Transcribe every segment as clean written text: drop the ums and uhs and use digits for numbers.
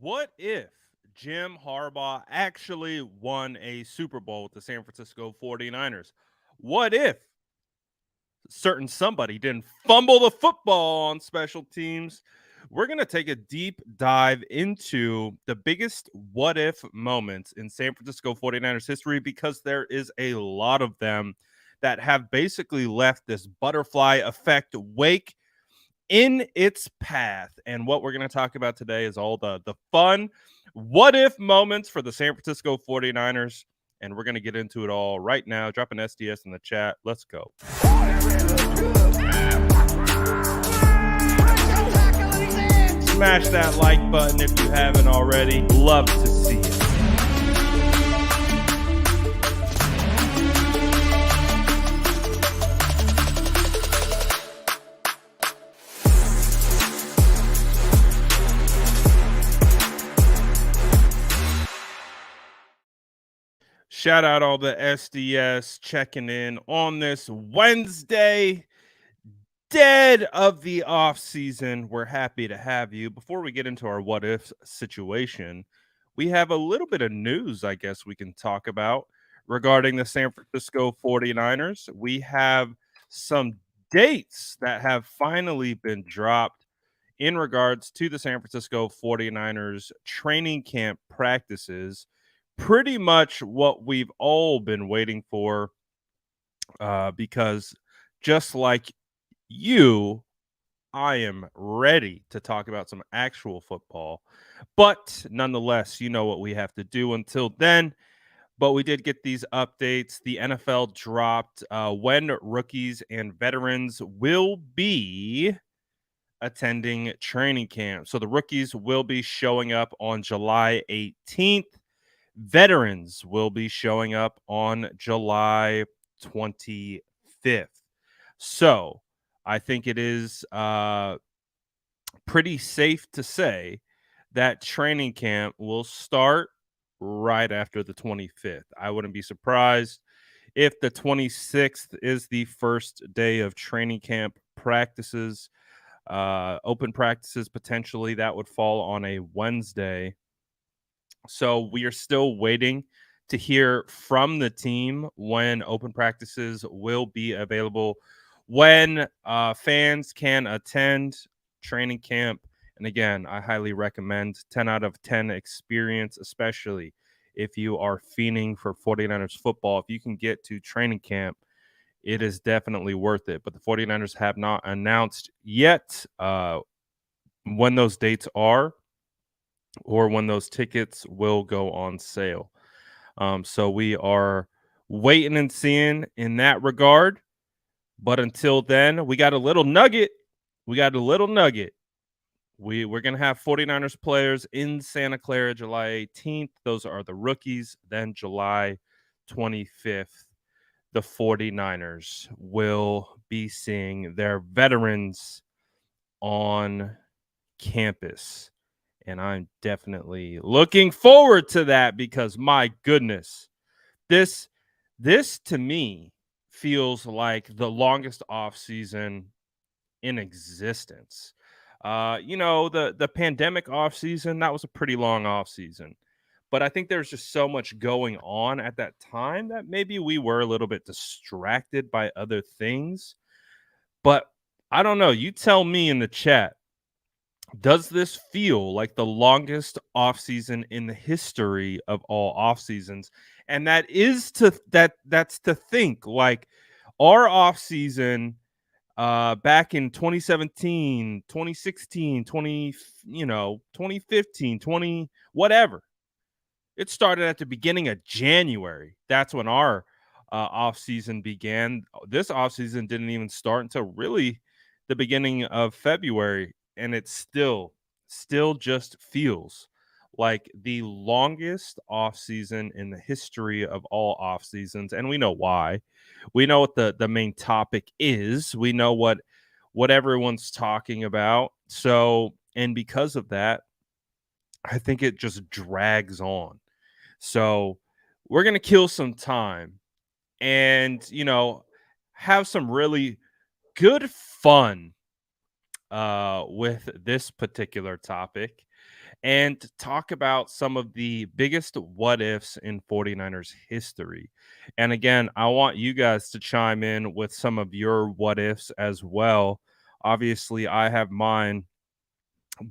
What if Jim Harbaugh actually won a Super Bowl with the San Francisco 49ers? What if certain somebody didn't fumble the football on special teams? We're going to take a deep dive into the biggest what if moments in San Francisco 49ers history because there is a lot of them that have basically left this butterfly effect wake in its path. And what we're going to talk about today is all the fun what if moments for the San Francisco 49ers. And we're going to get into it all right now. Drop an SDS in the chat. Let's go. Smash that like button if you haven't already. Love to see it. Shout out all the SDS checking in on this Wednesday, dead of the off season. We're happy to have you. Before we get into our what if situation, we have a little bit of news, I guess we can talk about regarding the San Francisco 49ers. We have some dates that have finally been dropped in regards to the San Francisco 49ers training camp practices. Pretty much what we've all been waiting for, because just like you, I am ready to talk about some actual football. But nonetheless, you know what we have to do until then. But we did get these updates. The NFL dropped when rookies and veterans will be attending training camp. So the rookies will be showing up on July 18th. Veterans will be showing up on July 25th. So I think it is pretty safe to say that training camp will start right after the 25th. I wouldn't be surprised if the 26th is the first day of training camp practices, open practices. Potentially that would fall on a Wednesday. So we are still waiting to hear from the team when open practices will be available, when fans can attend training camp. And again, I highly recommend 10 out of 10 experience, especially if you are fiending for 49ers football. If you can get to training camp, it is definitely worth it. But the 49ers have not announced yet when those dates are, or when those tickets will go on sale. So we are waiting and seeing in that regard. But until then, we got a little nugget. We're going to have 49ers players in Santa Clara July 18th. Those are the rookies. Then July 25th, the 49ers will be seeing their veterans on campus. And I'm definitely looking forward to that because my goodness, this to me feels like the longest off season in existence. The pandemic off season, that was a pretty long off season. But I think there's just so much going on at that time that maybe we were a little bit distracted by other things. But I don't know. You tell me in the chat. Does this feel like the longest offseason in the history of all off seasons? And that's to think like our offseason back in 2017, 2016, 2015, 20 whatever. It started at the beginning of January. That's when our off season began. This off season didn't even start until really the beginning of February, and it still just feels like the longest off season in the history of all off seasons. And we know why. We know what the main topic is. We know what everyone's talking about. So, and because of that, I think it just drags on. So we're going to kill some time and, have some really good fun with this particular topic. and talk about some of the biggest what ifs in 49ers history. And again, I want you guys to chime in with some of your what ifs as well. Obviously, I have mine,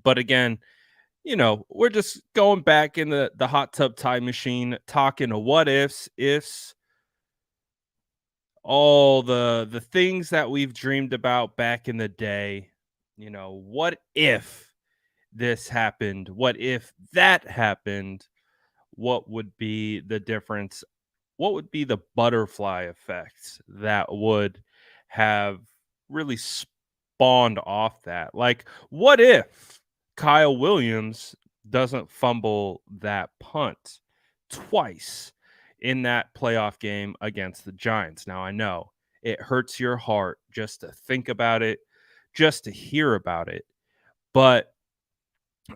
but again, we're just going back in the hot tub time machine, talking to what ifs, all the things that we've dreamed about back in the day. What if this happened? What if that happened? What would be the difference? What would be the butterfly effect that would have really spawned off that? Like, what if Kyle Williams doesn't fumble that punt twice in that playoff game against the Giants? Now, I know it hurts your heart just to think about it, just to hear about it. But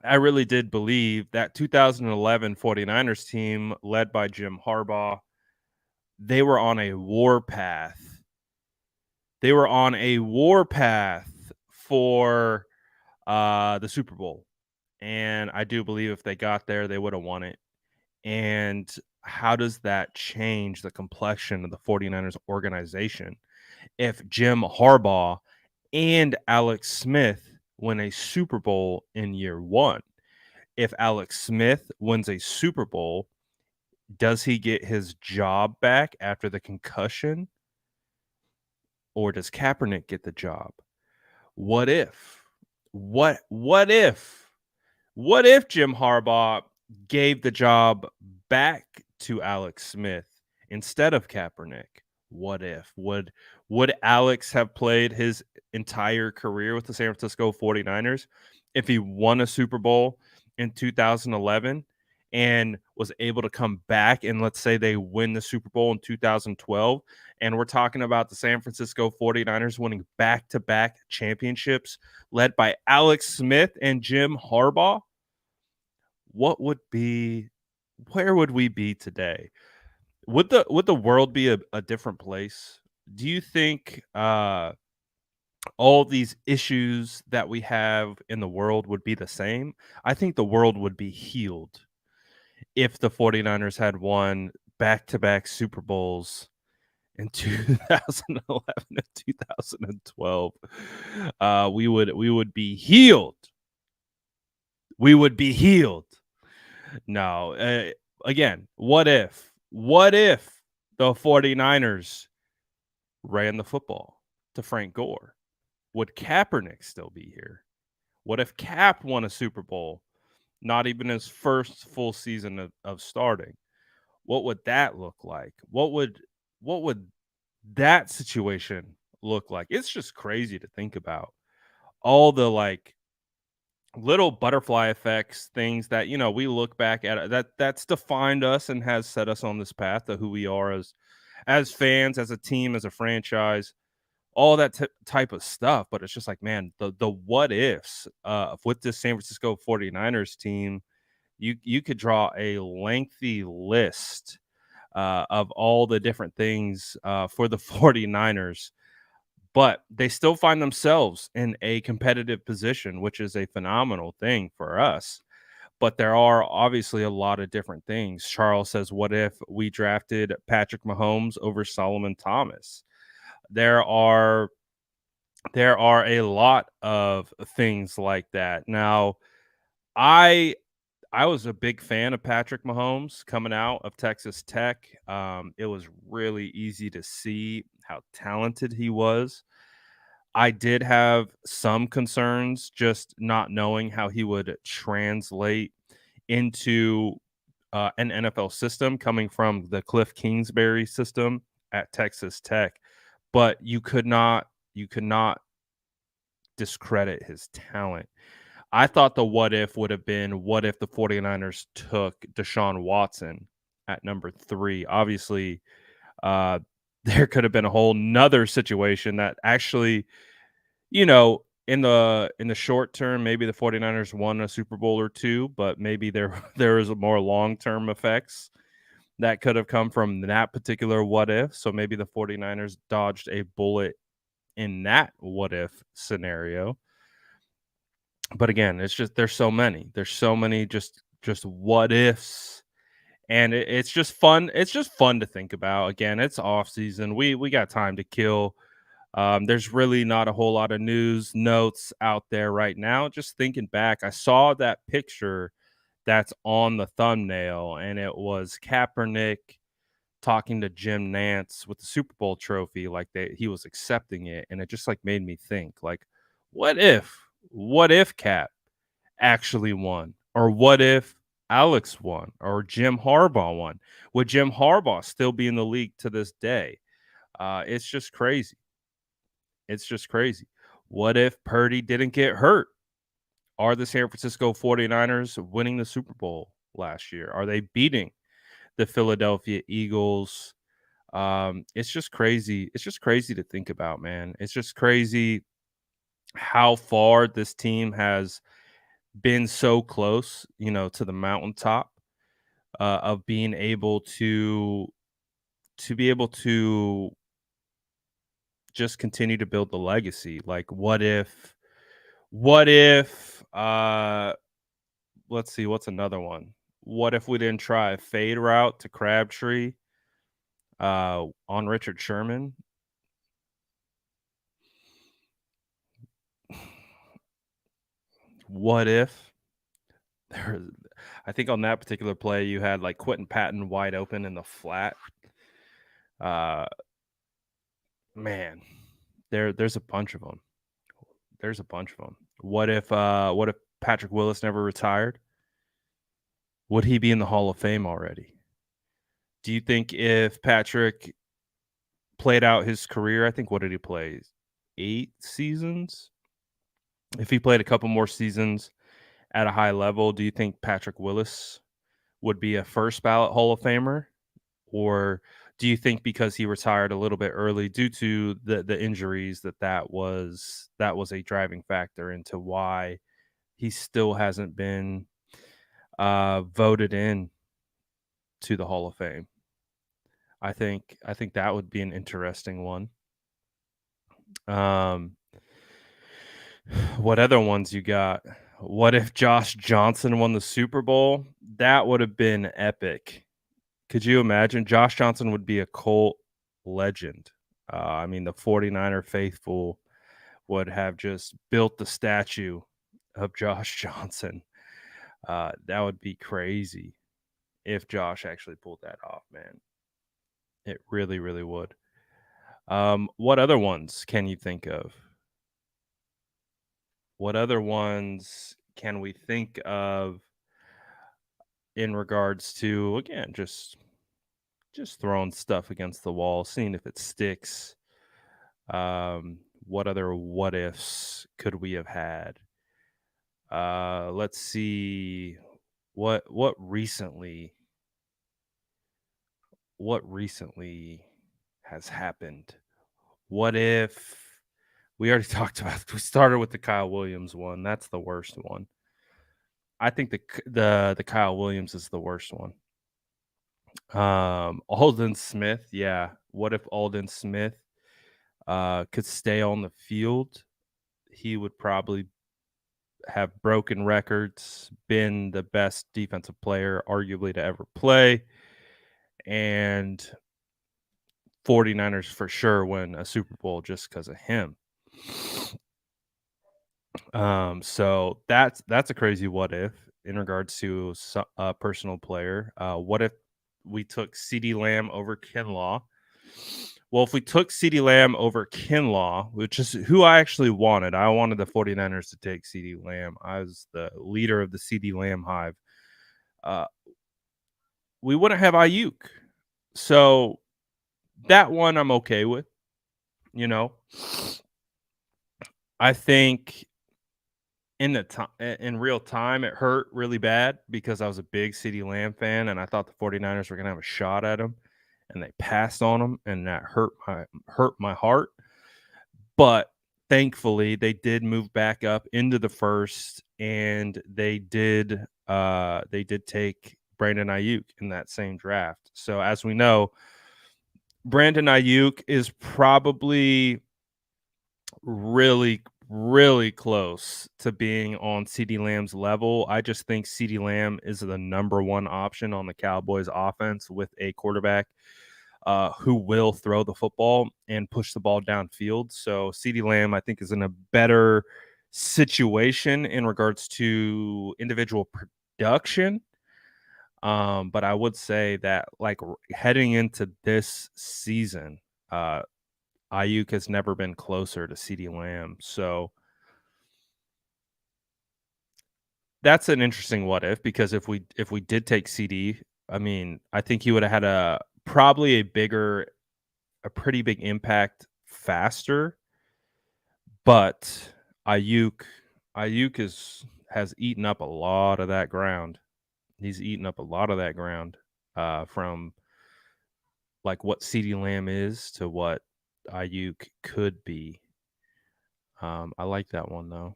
I really did believe that 2011 49ers team led by Jim Harbaugh, they were on a war path. They were on a war path for the Super Bowl. And I do believe if they got there, they would have won it. And how does that change the complexion of the 49ers organization if Jim Harbaugh and Alex Smith win a Super Bowl in year one? If Alex Smith wins a Super Bowl, does he get his job back after the concussion? Or does Kaepernick get the job? What if? What if? What if Jim Harbaugh gave the job back to Alex Smith instead of Kaepernick? What if? Would Alex have played his entire career with the San Francisco 49ers if he won a Super Bowl in 2011 and was able to come back, and let's say they win the Super Bowl in 2012, and we're talking about the San Francisco 49ers winning back-to-back championships led by Alex Smith and Jim Harbaugh? What would be Where would we be today? Would the world be a different place? Do you think all these issues that we have in the world would be the same? I think the world would be healed if the 49ers had won back-to-back Super Bowls in 2011 and 2012. We would be healed. We would be healed. No, again, what if? What if the 49ers ran the football to Frank Gore? Would Kaepernick still be here? What if Cap won a Super Bowl, not even his first full season of starting? What would that look like? What would that situation look like? It's just crazy to think about. All the like little butterfly effects, things that we look back at that's defined us and has set us on this path to who we are as fans, as a team, as a franchise, all that type of stuff. But it's just like, man, the what ifs with this San Francisco 49ers team, you could draw a lengthy list of all the different things for the 49ers, but they still find themselves in a competitive position, which is a phenomenal thing for us. But there are obviously a lot of different things. Charles says, what if we drafted Patrick Mahomes over Solomon Thomas? There are a lot of things like that. Now, I I was a big fan of Patrick Mahomes coming out of Texas Tech. It was really easy to see how talented he was. I did have some concerns just not knowing how he would translate into an NFL system coming from the Cliff Kingsbury system at Texas Tech, but you could not discredit his talent. I thought the what if would have been, what if the 49ers took Deshaun Watson at number 3? Obviously, uh, there could have been a whole nother situation that actually, in the short term, maybe the 49ers won a Super Bowl or 2, but maybe there there is a more long-term effects that could have come from that particular what if. So maybe the 49ers dodged a bullet in that what if scenario. But again, it's just there's so many. There's so many just what ifs. And it's just fun. It's just fun to think about. Again, it's off season. We got time to kill. There's really not a whole lot of news notes out there right now. Just thinking back, I saw that picture that's on the thumbnail, and it was Kaepernick talking to Jim Nance with the Super Bowl trophy, like he was accepting it, and it just like made me think, like, what if, what if Cap actually won, or what if Alex won, or Jim Harbaugh won? Would Jim Harbaugh still be in the league to this day? It's just crazy. It's just crazy. What if Purdy didn't get hurt? Are the San Francisco 49ers winning the Super Bowl last year? Are they beating the Philadelphia Eagles? It's just crazy. It's just crazy to think about, man. It's just crazy how far this team has been so close, to the mountaintop of being able to be able to just continue to build the legacy. Like, what if let's see, what's another one? What if we didn't try a fade route to Crabtree on Richard Sherman? What if there I think on that particular play you had like Quentin Patton wide open in the flat. Uh man, there's a bunch of them. There's a bunch of them. What if Patrick Willis never retired? Would he be in the Hall of Fame already? Do you think if Patrick played out his career, I think what did he play? 8 seasons? If he played a couple more seasons at a high level, do you think Patrick Willis would be a first ballot Hall of Famer? Or do you think because he retired a little bit early due to the injuries that was a driving factor into why he still hasn't been voted in to the Hall of Fame? I think that would be an interesting one. Um, what other ones you got? What if Josh Johnson won the Super Bowl? That would have been epic. Could you imagine? Josh Johnson would be a cult legend. I mean, the 49er faithful would have just built the statue of Josh Johnson. That would be crazy if Josh actually pulled that off, man. It really, really would. What other ones can you think of? What other ones can we think of in regards to, again, just throwing stuff against the wall, seeing if it sticks? What other what ifs could we have had? Let's see. What recently has happened? What if we already talked about, we started with the Kyle Williams one. That's the worst one. I think the Kyle Williams is the worst one. Alden Smith, yeah. What if Alden Smith could stay on the field? He would probably have broken records, been the best defensive player arguably to ever play, and 49ers for sure win a Super Bowl just because of him. So that's a crazy what if in regards to a personal player. What if we took CeeDee Lamb over Kinlaw? Well, if we took CeeDee Lamb over Kinlaw, which is who I actually wanted, I wanted the 49ers to take CeeDee Lamb. I was the leader of the CeeDee Lamb hive. Uh, we wouldn't have Ayuk. So that one I'm okay with. You know, I think in real time, it hurt really bad because I was a big CeeDee Lamb fan and I thought the 49ers were gonna have a shot at him, and they passed on him, and that hurt my heart. But thankfully, they did move back up into the first, and they did take Brandon Ayuk in that same draft. So as we know, Brandon Ayuk is probably really, really close to being on CeeDee Lamb's level. I just think CeeDee Lamb is the number one option on the Cowboys offense with a quarterback who will throw the football and push the ball downfield. So CeeDee Lamb, I think, is in a better situation in regards to individual production. But I would say that, like, heading into this season, uh, Ayuk has never been closer to CeeDee Lamb. So that's an interesting what if, because if we did take CD, I mean, I think he would have had probably a pretty big impact faster, but Ayuk Ayuk has eaten up a lot of that ground. He's eaten up a lot of that ground from like what CD Lamb is to what Ayuk could be. I like that one though.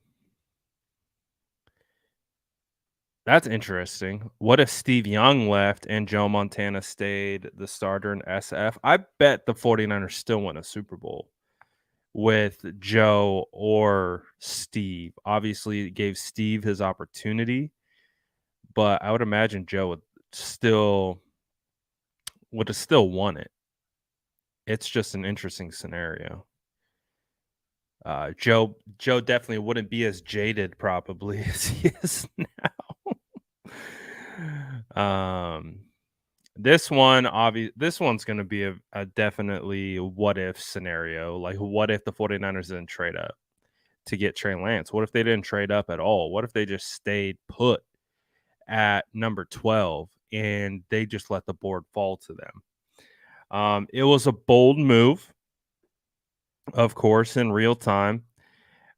That's interesting. What if Steve Young left and Joe Montana stayed the starter in SF? I bet the 49ers still win a Super Bowl with Joe or Steve. Obviously, it gave Steve his opportunity, but I would imagine Joe still would have still won it. It's just an interesting scenario. Joe definitely wouldn't be as jaded probably as he is now. This one's gonna be a definitely what if scenario. Like, what if the 49ers didn't trade up to get Trey Lance? What if they didn't trade up at all? What if they just stayed put at number 12 and they just let the board fall to them? It was a bold move, of course, in real time.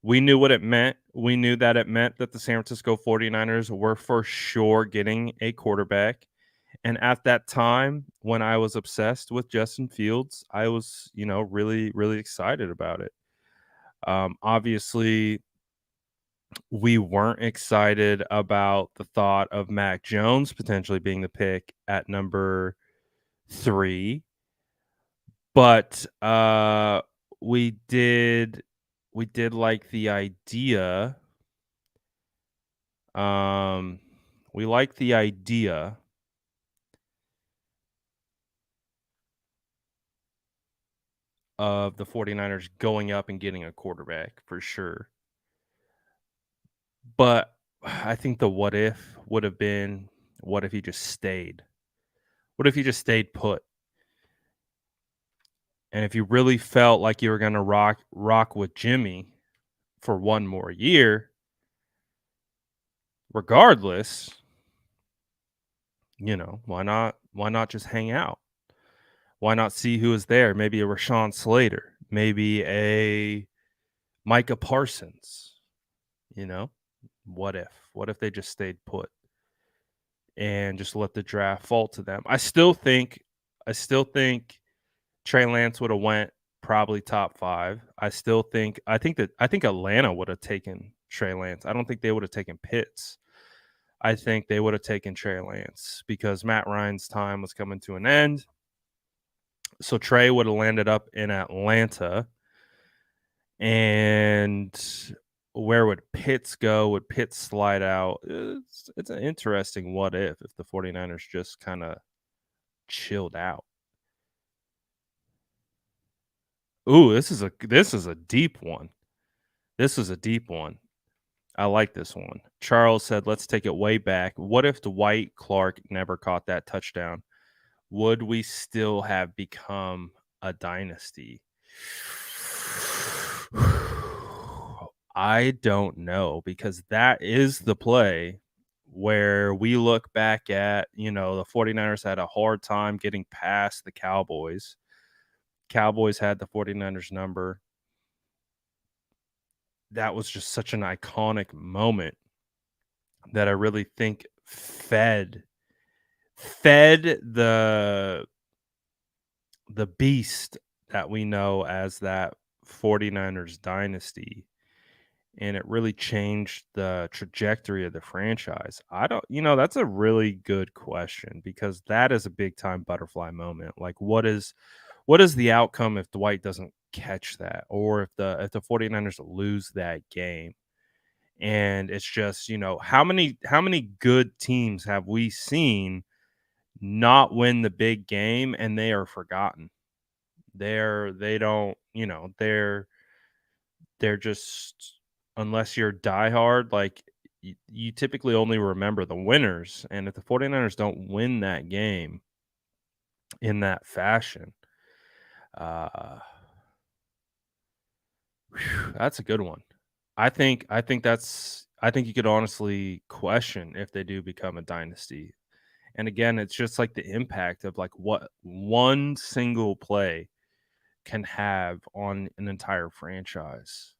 We knew what it meant. We knew that it meant that the San Francisco 49ers were for sure getting a quarterback. And at that time, when I was obsessed with Justin Fields, I was, really, really excited about it. Obviously, we weren't excited about the thought of Mac Jones potentially being the pick at number 3, but we did like the idea. We like the idea of the 49ers going up and getting a quarterback for sure. But I think the what if would have been, what if he just stayed? What if he just stayed put? And if you really felt like you were going to rock with Jimmy for one more year, regardless, why not just hang out? Why not see who is there? Maybe a Rashawn Slater, maybe a Micah Parsons, you know? What if? What if they just stayed put and just let the draft fall to them? I still think Trey Lance would have went probably top 5. I think Atlanta would have taken Trey Lance. I don't think they would have taken Pitts. I think they would have taken Trey Lance because Matt Ryan's time was coming to an end. So Trey would have landed up in Atlanta. And where would Pitts go? Would Pitts slide out? It's an interesting what if the 49ers just kind of chilled out. Ooh, this is a deep one. This is a deep one. I like this one. Charles said, let's take it way back. What if Dwight Clark never caught that touchdown? Would we still have become a dynasty? I don't know, because that is the play where we look back at, the 49ers had a hard time getting past the Cowboys. Cowboys had the 49ers number. That was just such an iconic moment that I really think fed the beast that we know as that 49ers dynasty, and it really changed the trajectory of the franchise. That's a really good question, because that is a big time butterfly moment. Like, what is the outcome if Dwight doesn't catch that, or if the 49ers lose that game. And it's just, how many good teams have we seen not win the big game and they are forgotten? They don't, they're just, unless you're diehard, like you typically only remember the winners. And if the 49ers don't win that game in that fashion, uh that's a good one. I think you could honestly question if they do become a dynasty. And again, it's just like the impact of like what one single play can have on an entire franchise.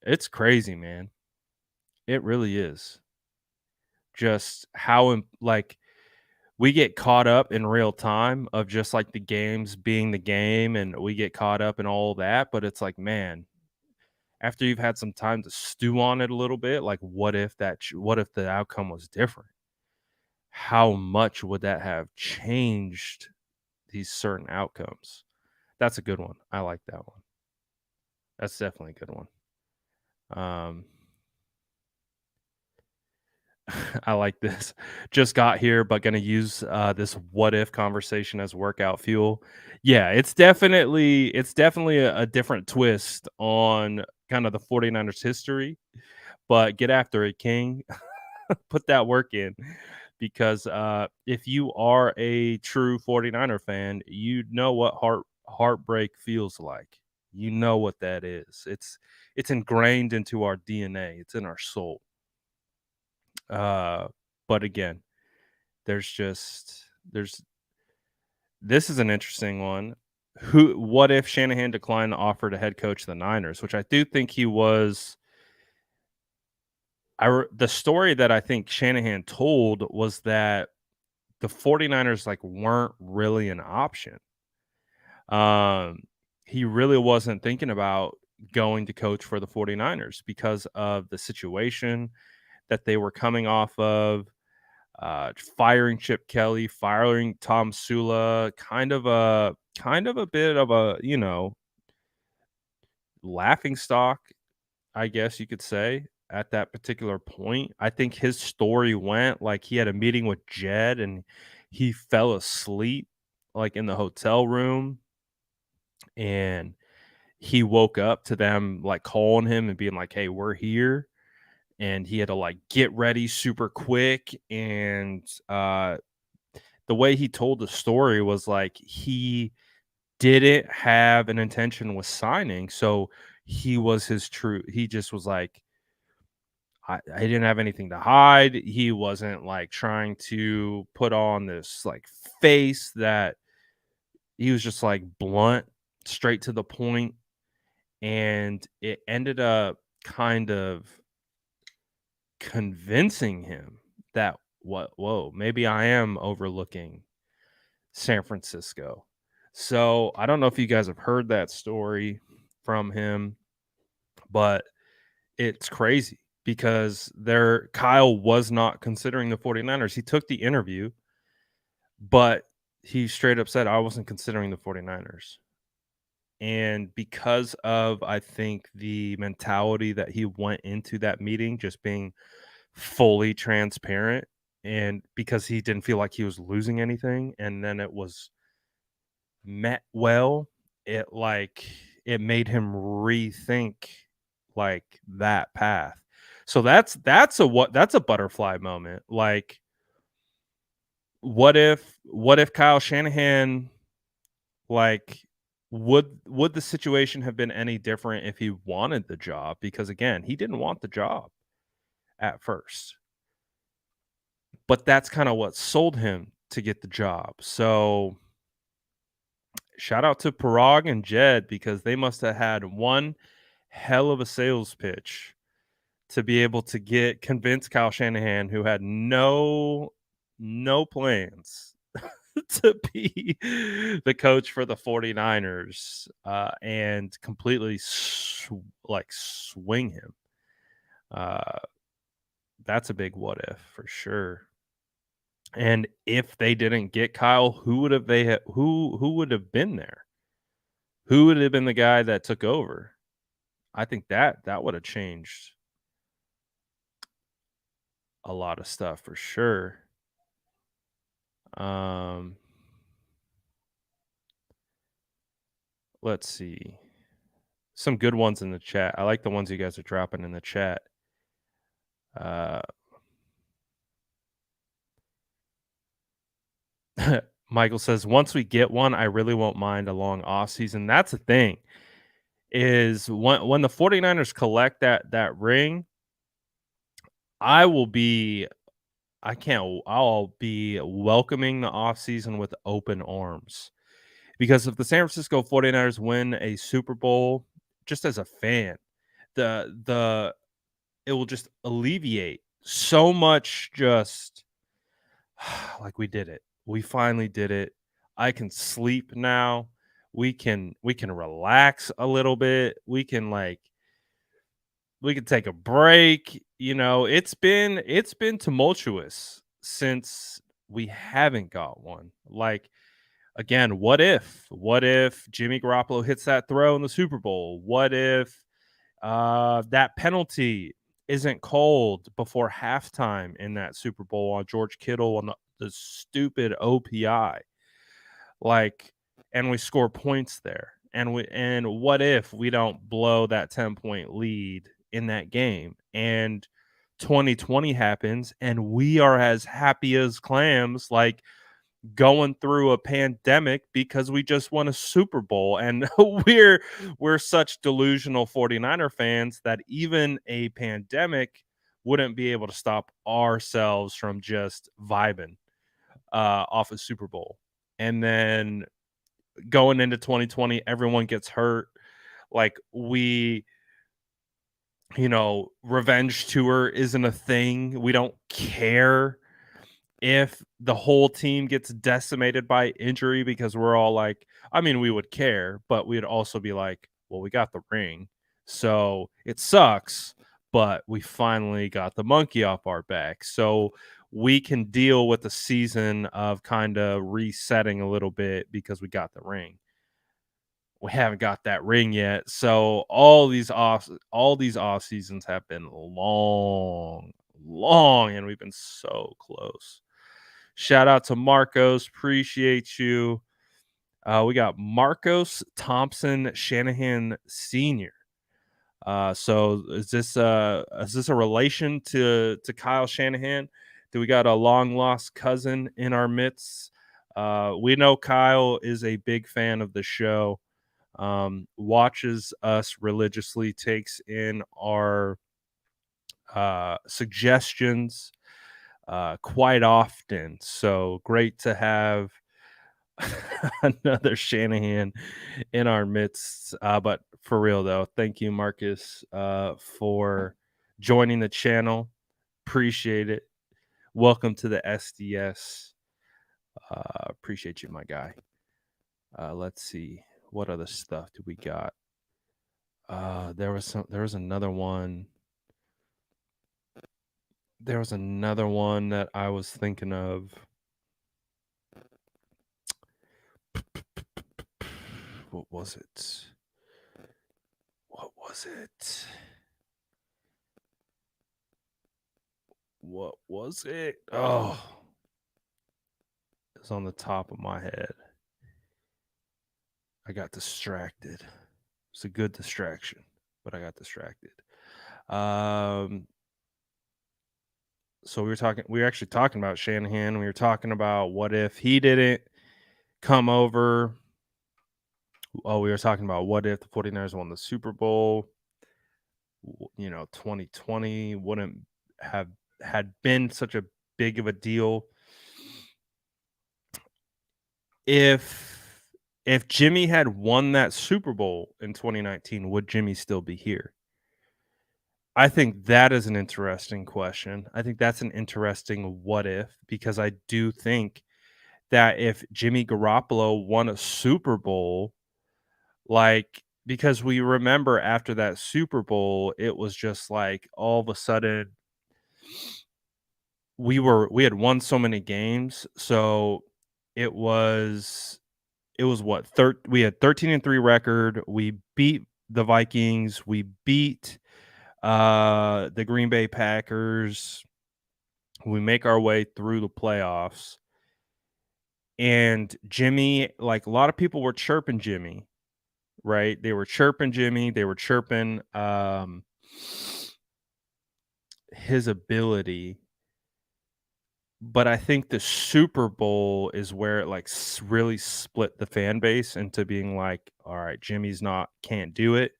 It's crazy, man. It really is. Just how like we get caught up in real time of just like the games being the game, and we get caught up in all that, but it's like, man, after you've had some time to stew on it a little bit, like what if the outcome was different? How much would that have changed these certain outcomes? That's a good one. I like that one. That's definitely a good one. Um, I like this. Just got here, but gonna use this what if conversation as workout fuel. Yeah, it's definitely a different twist on kind of the 49ers history, but get after it, King. Put that work in, because if you are a true 49er fan, you know what heartbreak feels like. You know what that is. It's ingrained into our DNA. It's in our soul. Uh, but again, there's this is an interesting one. What if Shanahan declined the offer to head coach the Niners, which I do think he was. The story that I think Shanahan told was that the 49ers like weren't really an option. Um, he really wasn't thinking about going to coach for the 49ers because of the situation that they were coming off of, firing Chip Kelly, firing Tom Sula, kind of a bit of a, laughing stock, I guess you could say, at that particular point. I think his story went like he had a meeting with Jed and he fell asleep like in the hotel room, and he woke up to them like calling him and being like, "Hey, we're here." And he had to like get ready super quick, and the way he told the story was like he didn't have an intention with signing, so he just was like, I didn't have anything to hide. He wasn't like trying to put on this like face that he was just like blunt, straight to the point, and it ended up kind of convincing him that whoa, maybe I am overlooking San Francisco. So I don't know if you guys have heard that story from him, but it's crazy because Kyle was not considering the 49ers. He took the interview, but he straight up said, I wasn't considering the 49ers. And because of, I think, the mentality that he went into that meeting, just being fully transparent, and because he didn't feel like he was losing anything, and then it was met well, it like it made him rethink like that path. So that's a butterfly moment. Like what if Kyle Shanahan, like, would the situation have been any different if he wanted the job? Because again, he didn't want the job at first. But that's kind of what sold him to get the job. So shout out to Parag and Jed, because they must have had one hell of a sales pitch to be able to convince Kyle Shanahan, who had no plans to be the coach for the 49ers, and completely swing him. Uh, that's a big what if for sure. And if they didn't get Kyle, who would have been there? who would have been the guy that took over? I think that would have changed a lot of stuff for sure. Um, let's see. Some good ones in the chat. I like the ones you guys are dropping in the chat. Uh, Michael says, once we get one, I really won't mind a long off season. That's the thing is when the 49ers collect that ring, I will be I'll be welcoming the off season with open arms. Because if the San Francisco 49ers win a Super Bowl, just as a fan, the it will just alleviate so much just like we did it. We finally did it. I can sleep now. We can relax a little bit. We can take a break. It's been tumultuous since we haven't got one. Like again, what if Jimmy Garoppolo hits that throw in the Super Bowl? What if that penalty isn't called before halftime in that Super Bowl on George Kittle on the stupid OPI? Like, and we score points there. And what if we don't blow that 10-point lead in that game? And 2020 happens and we are as happy as clams, like going through a pandemic because we just won a Super Bowl. And we're such delusional 49er fans that even a pandemic wouldn't be able to stop ourselves from just vibing off a Super Bowl. And then going into 2020, everyone gets hurt. Like revenge tour isn't a thing. We don't care if the whole team gets decimated by injury because we're all like, I mean, we would care, but we'd also be like, well, we got the ring. So it sucks, but we finally got the monkey off our back. So we can deal with the season of kind of resetting a little bit because we got the ring. We haven't got that ring yet. So all these off seasons have been long, long, and we've been so close. Shout out to Marcos. Appreciate you. We got Marcos Thompson Shanahan Sr. So is this a relation to Kyle Shanahan? Do we got a long lost cousin in our midst? We know Kyle is a big fan of the show. Watches us religiously, takes in our suggestions quite often. So great to have another Shanahan in our midst. But for real though, thank you, Marcus, for joining the channel. Appreciate it. Welcome to the SDS. Appreciate you, my guy. Let's see. What other stuff do we got? There was another one. There was another one that I was thinking of. What was it? What was it? What was it? Oh, it's on the top of my head. I got distracted. It's a good distraction, but I got distracted. So we were actually talking about Shanahan. We were talking about what if he didn't come over. Oh, we were talking about what if the 49ers won the Super Bowl. 2020 wouldn't have had been such a big of a deal if Jimmy had won that Super Bowl in 2019. Would Jimmy still be here? I think that is an interesting question. I think that's an interesting what if, because I do think that if Jimmy Garoppolo won a Super Bowl, like, because we remember after that Super Bowl, it was just like all of a sudden we had won so many games. So it was it was what we had 13-3 record. We beat the Vikings. We beat the Green Bay Packers. We make our way through the playoffs. And Jimmy, like a lot of people were chirping Jimmy, right? They were chirping Jimmy. They were chirping his ability. But I think the Super Bowl is where it like really split the fan base into being like, all right, Jimmy's can't do it,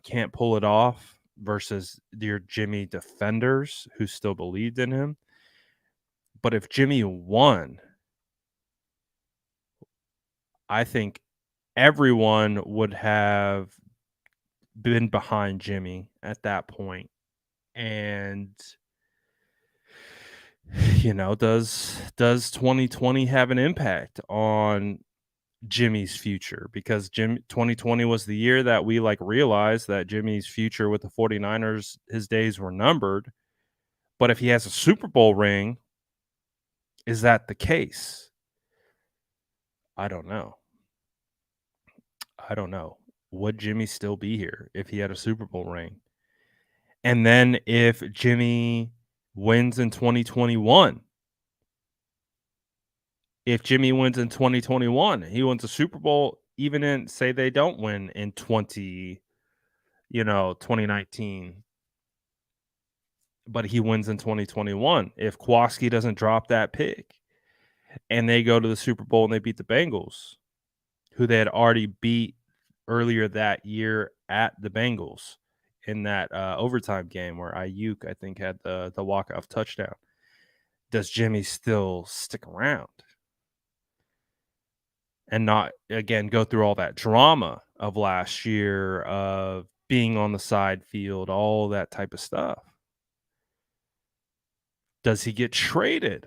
can't pull it off versus your Jimmy defenders who still believed in him. But if Jimmy won, I think everyone would have been behind Jimmy at that point. And does 2020 have an impact on Jimmy's future? Because 2020 was the year that we like realized that Jimmy's future with the 49ers, his days were numbered. But if he has a Super Bowl ring, is that the case? I don't know. Would Jimmy still be here if he had a Super Bowl ring? And then if Jimmy wins in 2021, if Jimmy wins in 2021, he wins a Super Bowl, even in say they don't win in 2019, but he wins in 2021. If Kowalski doesn't drop that pick and they go to the Super Bowl and they beat the Bengals, who they had already beat earlier that year at the Bengals in that overtime game where Ayuk, I think, had the walk-off touchdown. Does Jimmy still stick around and not, again, go through all that drama of last year of being on the side field, all that type of stuff? Does he get traded?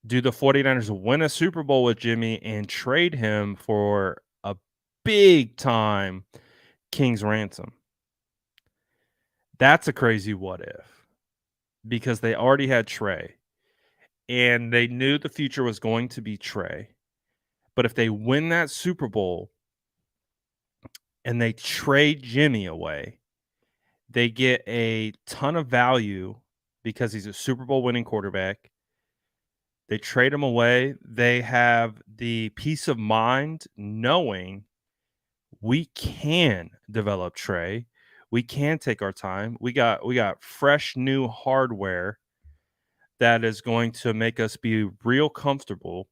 Do the 49ers win a Super Bowl with Jimmy and trade him for a big time King's ransom? That's a crazy what if, because they already had Trey and they knew the future was going to be Trey. But if they win that Super Bowl and they trade Jimmy away, they get a ton of value because he's a Super Bowl winning quarterback. They trade him away. They have the peace of mind knowing we can develop Trey. We can take our time. We got fresh new hardware that is going to make us be real comfortable,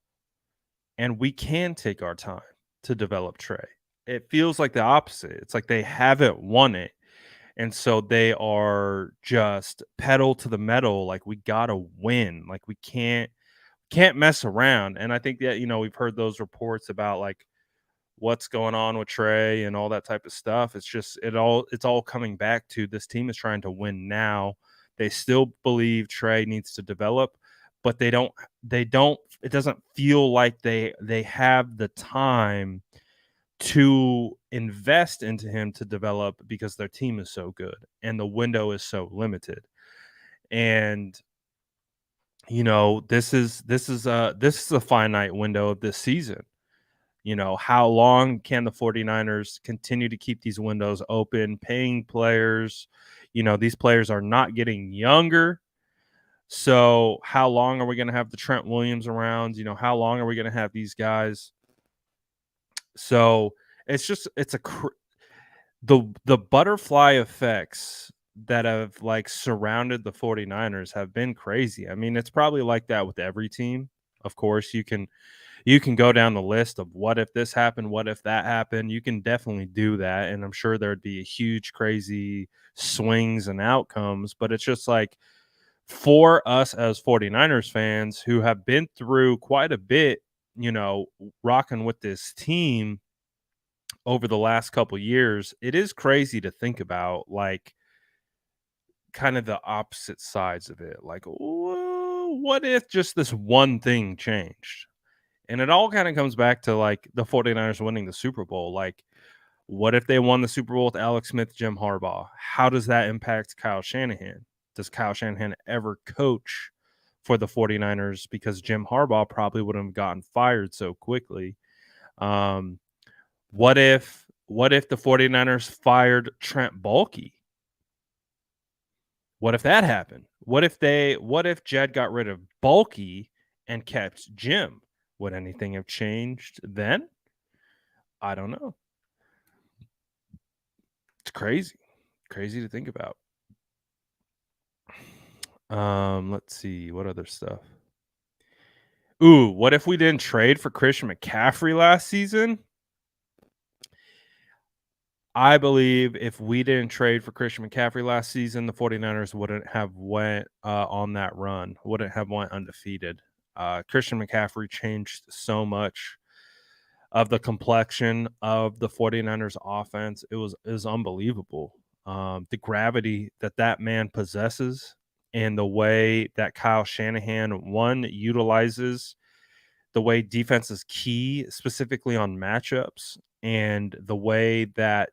and we can take our time to develop Trey. It feels like the opposite. It's like they haven't won it, and so they are just pedal to the metal. Like we gotta win. Like we can't mess around. And I think that we've heard those reports about like what's going on with Trey and all that type of stuff. It's all coming back to this team is trying to win now. They still believe Trey needs to develop, but they don't it doesn't feel like they have the time to invest into him to develop because their team is so good and the window is so limited. And this is a finite window of this season. How long can the 49ers continue to keep these windows open, paying players? These players are not getting younger. So how long are we going to have the Trent Williams around? How long are we going to have these guys? So the butterfly effects that have like surrounded the 49ers have been crazy. I mean, it's probably like that with every team. Of course, you can go down the list of what if this happened, what if that happened. You can definitely do that. And I'm sure there'd be a huge, crazy swings and outcomes. But it's just like for us as 49ers fans who have been through quite a bit, rocking with this team over the last couple years, it is crazy to think about like kind of the opposite sides of it. Like, what if just this one thing changed? And it all kind of comes back to like the 49ers winning the Super Bowl. Like, what if they won the Super Bowl with Alex Smith, Jim Harbaugh? How does that impact Kyle Shanahan? Does Kyle Shanahan ever coach for the 49ers? Because Jim Harbaugh probably wouldn't have gotten fired so quickly. Um, what if the 49ers fired Trent Baalke? What if that happened? What if Jed got rid of Baalke and kept Jim? Would anything have changed then? I don't know. It's crazy. Crazy to think about. Let's see, what other stuff? Ooh, what if we didn't trade for Christian McCaffrey last season? I believe if we didn't trade for Christian McCaffrey last season, the 49ers wouldn't have went on that run, wouldn't have went undefeated. Christian McCaffrey changed so much of the complexion of the 49ers offense. It was unbelievable. The gravity that that man possesses and the way that Kyle Shanahan utilizes the way defense is key, specifically on matchups, and the way that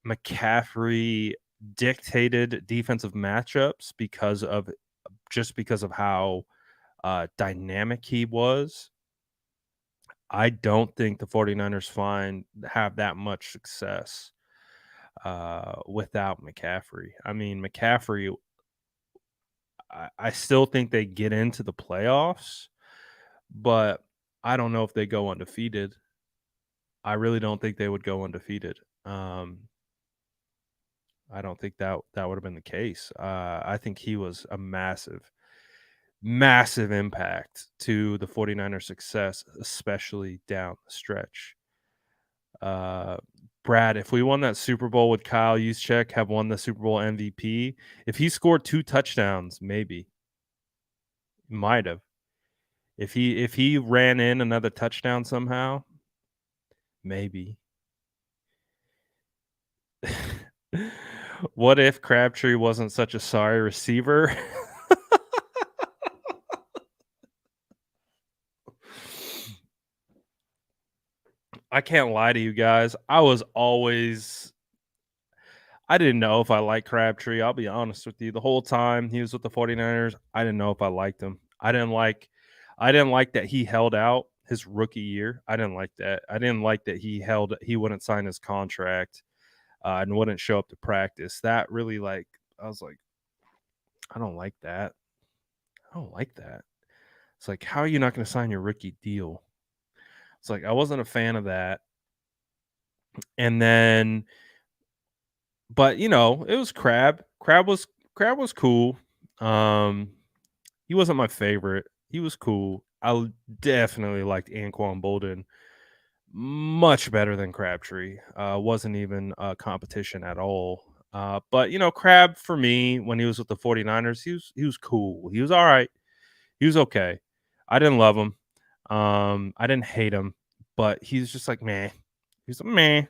McCaffrey dictated defensive matchups because of how dynamic he was. I don't think the 49ers have that much success without McCaffrey. I mean, McCaffrey, I still think they get into the playoffs, but I don't know if they go undefeated. I really don't think they would go undefeated. I don't think that would have been the case. I think he was a massive, massive impact to the 49ers success, especially down the stretch. Uh, Brad, if we won that Super Bowl with Kyle Juszczyk, have won the Super Bowl MVP, if he scored 2 touchdowns, maybe. Might have. If he ran in another touchdown somehow, maybe. What if Crabtree wasn't such a sorry receiver? I can't lie to you guys. I didn't know if I liked Crabtree. I'll be honest with you. The whole time he was with the 49ers, I didn't know if I liked him. I didn't like that he held out his rookie year. I didn't like that. I didn't like that he wouldn't sign his contract and wouldn't show up to practice. That really I was like, I don't like that. I don't like that. It's like, how are you not going to sign your rookie deal? It's like I wasn't a fan of that. And then but it was Crab. Crab was cool. Um he wasn't my favorite. He was cool. Definitely liked Anquan Bolden much better than Crabtree. Wasn't even a competition at all. But Crab for me when he was with the 49ers, he was cool. He was all right. He was okay. I didn't love him. I didn't hate him, but he's just like meh. He's a meh.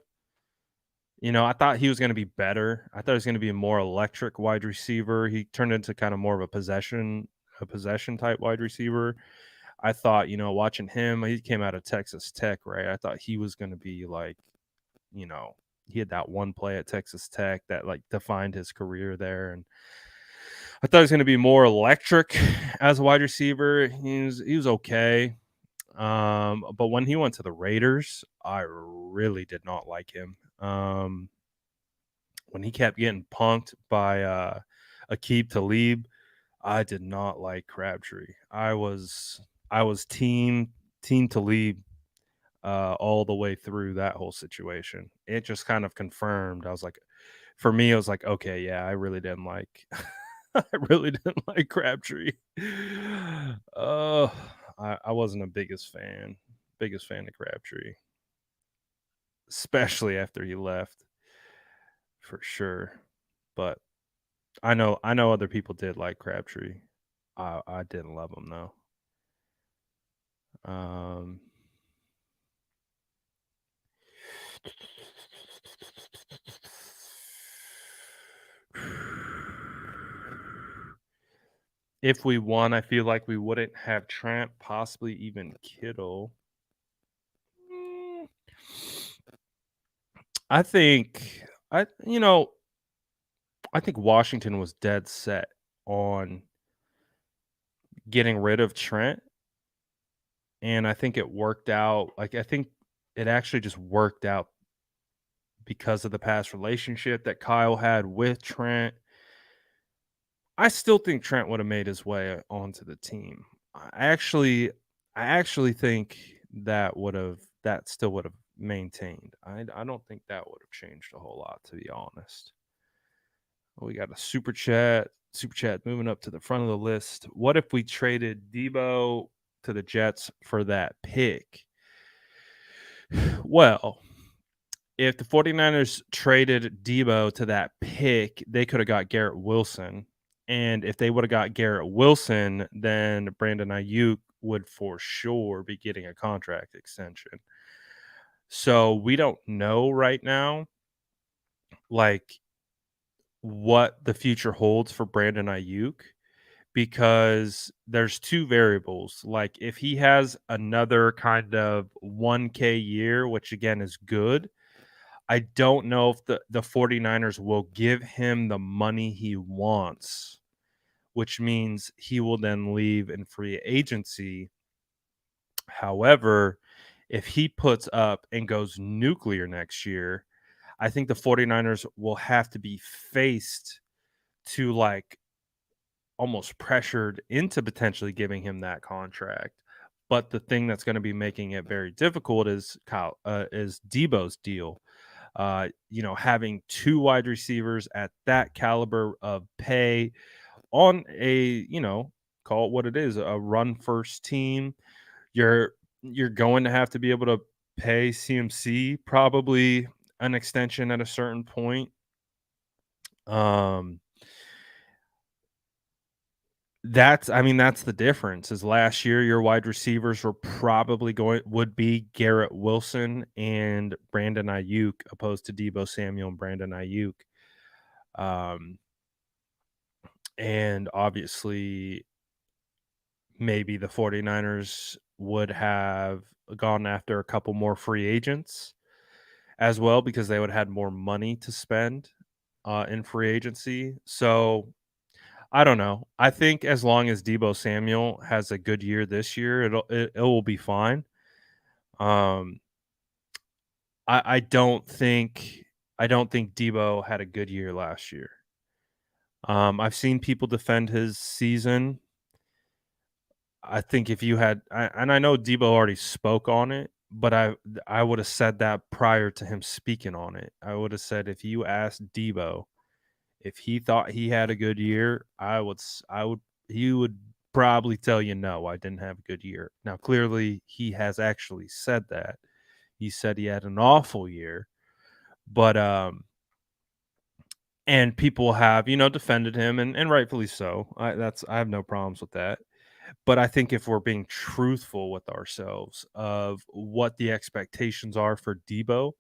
I thought he was going to be better. I thought he was going to be a more electric wide receiver. He turned into kind of more of a possession type wide receiver. I thought, watching him, he came out of Texas Tech, right? I thought he was going to be like, you know, he had that one play at Texas Tech that like defined his career there, and I thought he was going to be more electric as a wide receiver. He was okay. But when he went to the Raiders, I really did not like him. When he kept getting punked by Aqib Talib, I did not like Crabtree. I was team Talib all the way through that whole situation. It just kind of confirmed. I was like, for me, I was like, okay, yeah, I really didn't like, I really didn't like Crabtree. Oh, I wasn't a biggest fan of Crabtree, especially after he left, for sure. But I know other people did like Crabtree. I didn't love him though. Um, if we won, I feel like we wouldn't have Trent, possibly even Kittle. Mm, I think I you know I think Washington was dead set on getting rid of Trent, and I think it worked out. Like I think it actually just worked out because of the past relationship that Kyle had with Trent. I still think Trent would have made his way onto the team. I actually I actually think that still would have maintained. I don't think that would have changed a whole lot, to be honest. We got a super chat. Super chat moving up to the front of the list. What if we traded Deebo to the Jets for that pick? Well, if the 49ers traded Deebo to that pick, they could have got Garrett Wilson. And if they would have got Garrett Wilson, then Brandon Ayuk would for sure be getting a contract extension. So we don't know right now, like, what the future holds for Brandon Ayuk because there's two variables. Like, if he has another kind of 1K year, which again is good, I don't know if the 49ers will give him the money he wants, which means he will then leave in free agency. However, if he puts up and goes nuclear next year, I think the 49ers will have to be faced to, like, almost pressured into potentially giving him that contract. But the thing that's going to be making it very difficult is Debo's deal. Having two wide receivers at that caliber of pay on call it what it is, a run first team. You're you're going to have to be able to pay CMC probably an extension at a certain point. Um, that's the difference. Is last year your wide receivers were probably would be Garrett Wilson and Brandon Ayuk opposed to Deebo Samuel and Brandon Ayuk. Um, and obviously maybe the 49ers would have gone after a couple more free agents as well because they would have had more money to spend in free agency. So I don't know. I think as long as Deebo Samuel has a good year this year, it will be fine. Um, I don't think Deebo had a good year last year. I've seen people defend his season. I think if you had, and I know Deebo already spoke on it, but I would have said that prior to him speaking on it. I would have said if you asked Deebo if he thought he had a good year, I would he would probably tell you no, I didn't have a good year. Now clearly he has actually said that. He said he had an awful year, but and people have, defended him and rightfully so. I have no problems with that. But I think if we're being truthful with ourselves of what the expectations are for Deebo,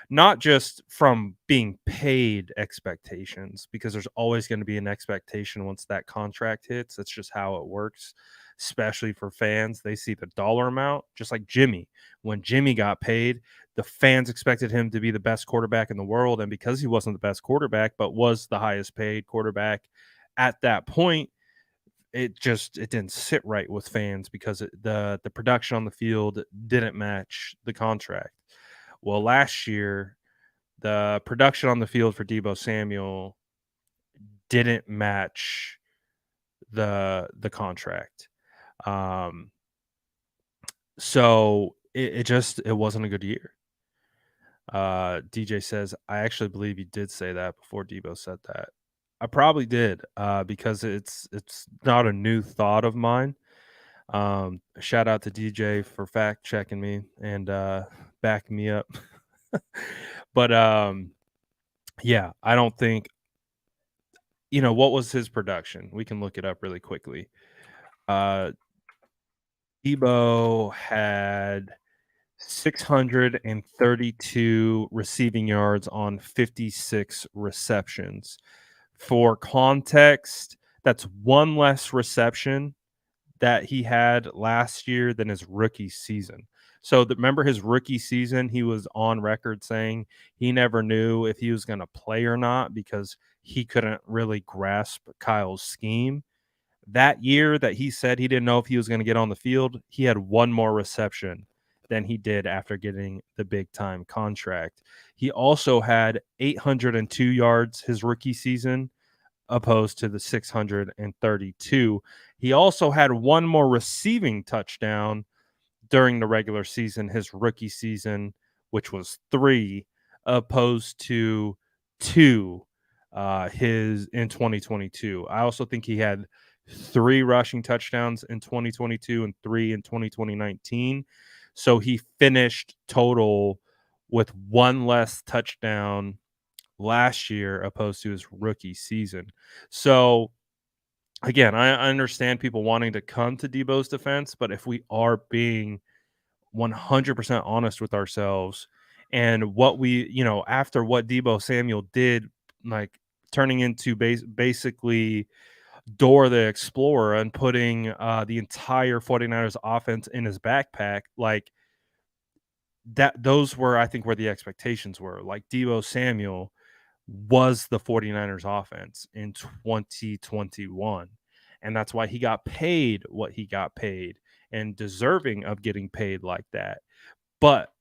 not just from being paid expectations, because there's always going to be an expectation once that contract hits. That's just how it works, especially for fans. They see the dollar amount, just like Jimmy. When Jimmy got paid, the fans expected him to be the best quarterback in the world. And because he wasn't the best quarterback, but was the highest paid quarterback at that point, it didn't sit right with fans because the production on the field didn't match the contract. Well, last year the production on the field for Deebo Samuel didn't match the contract. Um, so it wasn't a good year. DJ says, I actually believe you did say that before Deebo said that. I probably did, because it's not a new thought of mine. Shout out to DJ for fact checking me and backing me up. But yeah, I don't think what was his production? We can look it up really quickly. Uh Debo had 632 receiving yards on 56 receptions. For context, that's one less reception that he had last year than his rookie season. So remember his rookie season, he was on record saying he never knew if he was going to play or not because he couldn't really grasp Kyle's scheme. That year that he said he didn't know if he was going to get on the field, he had one more reception than he did after getting the big time contract. He also had 802 yards his rookie season, opposed to the 632. He also had one more receiving touchdown during the regular season, his rookie season, which was 3, opposed to 2 his in 2022. I also think he had 3 rushing touchdowns in 2022 and 3 in 2019. So he finished total with 1 less touchdown last year opposed to his rookie season. So again, I understand people wanting to come to Deebo's defense, but if we are being 100% honest with ourselves and what we, after what Deebo Samuel did, like turning into basically Dora the Explorer and putting the entire 49ers offense in his backpack, like those were, I think, where the expectations were. Like Deebo Samuel was the 49ers offense in 2021. And that's why he got paid what he got paid and deserving of getting paid like that. But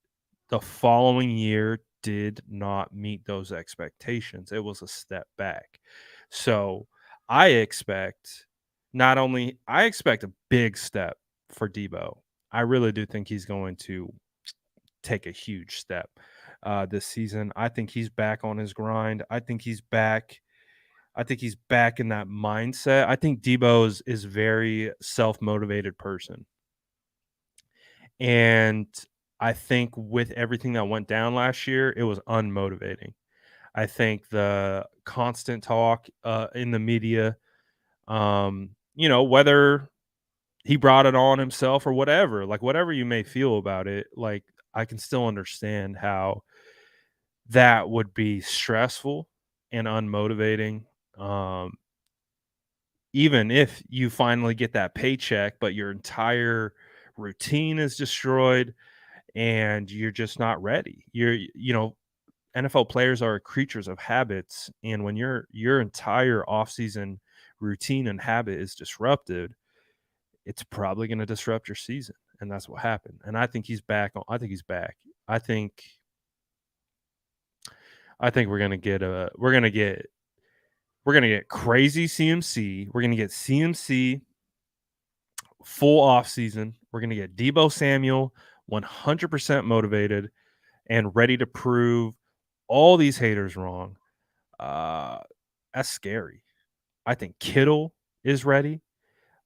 the following year did not meet those expectations. It was a step back. So I expect I expect a big step for Deebo. I really do think he's going to take a huge step this season. I think he's back on his grind. I think he's back. I think he's back in that mindset. I think Deebo is very self-motivated person. And I think with everything that went down last year, it was unmotivating. I think the constant talk in the media, whether he brought it on himself or whatever, like whatever you may feel about it, like I can still understand how that would be stressful and unmotivating. Even if you finally get that paycheck, but your entire routine is destroyed and you're just not ready. NFL players are creatures of habits, and when your entire offseason routine and habit is disrupted, it's probably going to disrupt your season, and that's what happened. And I think he's back. I think he's back. I think we're gonna get crazy CMC. We're gonna get CMC full off season. We're gonna get Deebo Samuel 100% motivated and ready to prove all these haters wrong. That's scary. I think Kittle is ready.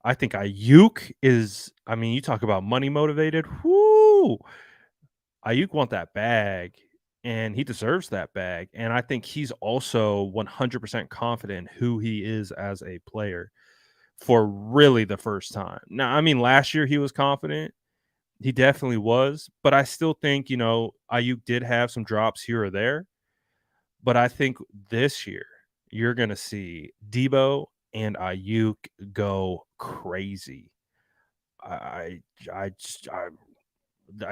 I think Ayuk is. I mean, you talk about money motivated. Whoo! Ayuk want that bag, and he deserves that bag. And I think he's also 100% confident in who he is as a player for really the first time. Now, I mean, last year he was confident. He definitely was, but I still think, Ayuk did have some drops here or there. But I think this year you're going to see Deebo and Ayuk go crazy. I, I, just-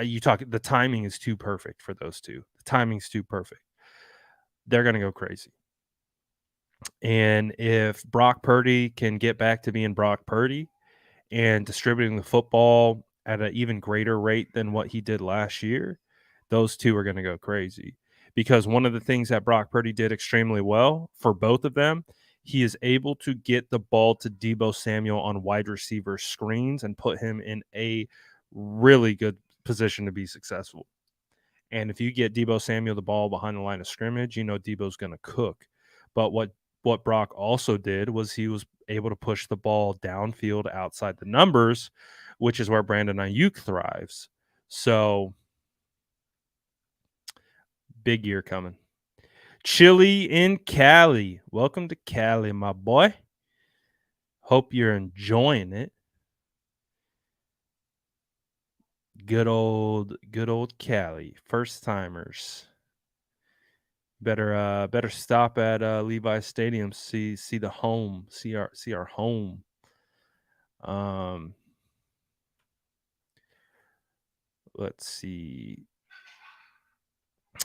you talk. The timing is too perfect for those two. The timing's too perfect. They're going to go crazy. And if Brock Purdy can get back to being Brock Purdy and distributing the football at an even greater rate than what he did last year, those two are going to go crazy. Because one of the things that Brock Purdy did extremely well for both of them, he is able to get the ball to Deebo Samuel on wide receiver screens and put him in a really good position to be successful. And if you get Deebo Samuel the ball behind the line of scrimmage, Deebo's going to cook. But what Brock also did was he was able to push the ball downfield outside the numbers, which is where Brandon Ayuk thrives. So big year coming. Chili in Cali. Welcome to Cali, my boy. Hope you're enjoying it. Good old Cali. First timers. Better stop at Levi's Stadium, see the home, see our home. Let's see.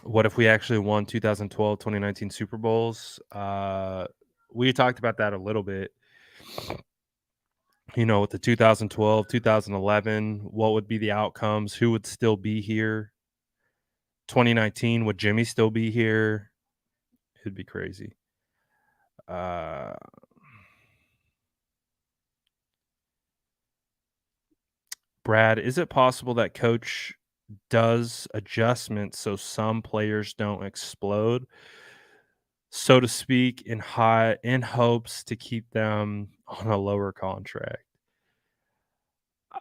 What if we actually won 2012, 2019 Super Bowls? We talked about that a little bit. With the 2012, 2011, what would be the outcomes? Who would still be here? 2019, would Jimmy still be here? It'd be crazy. Uh, Brad, is it possible that coach does adjustments so some players don't explode, so to speak, in hopes to keep them on a lower contract?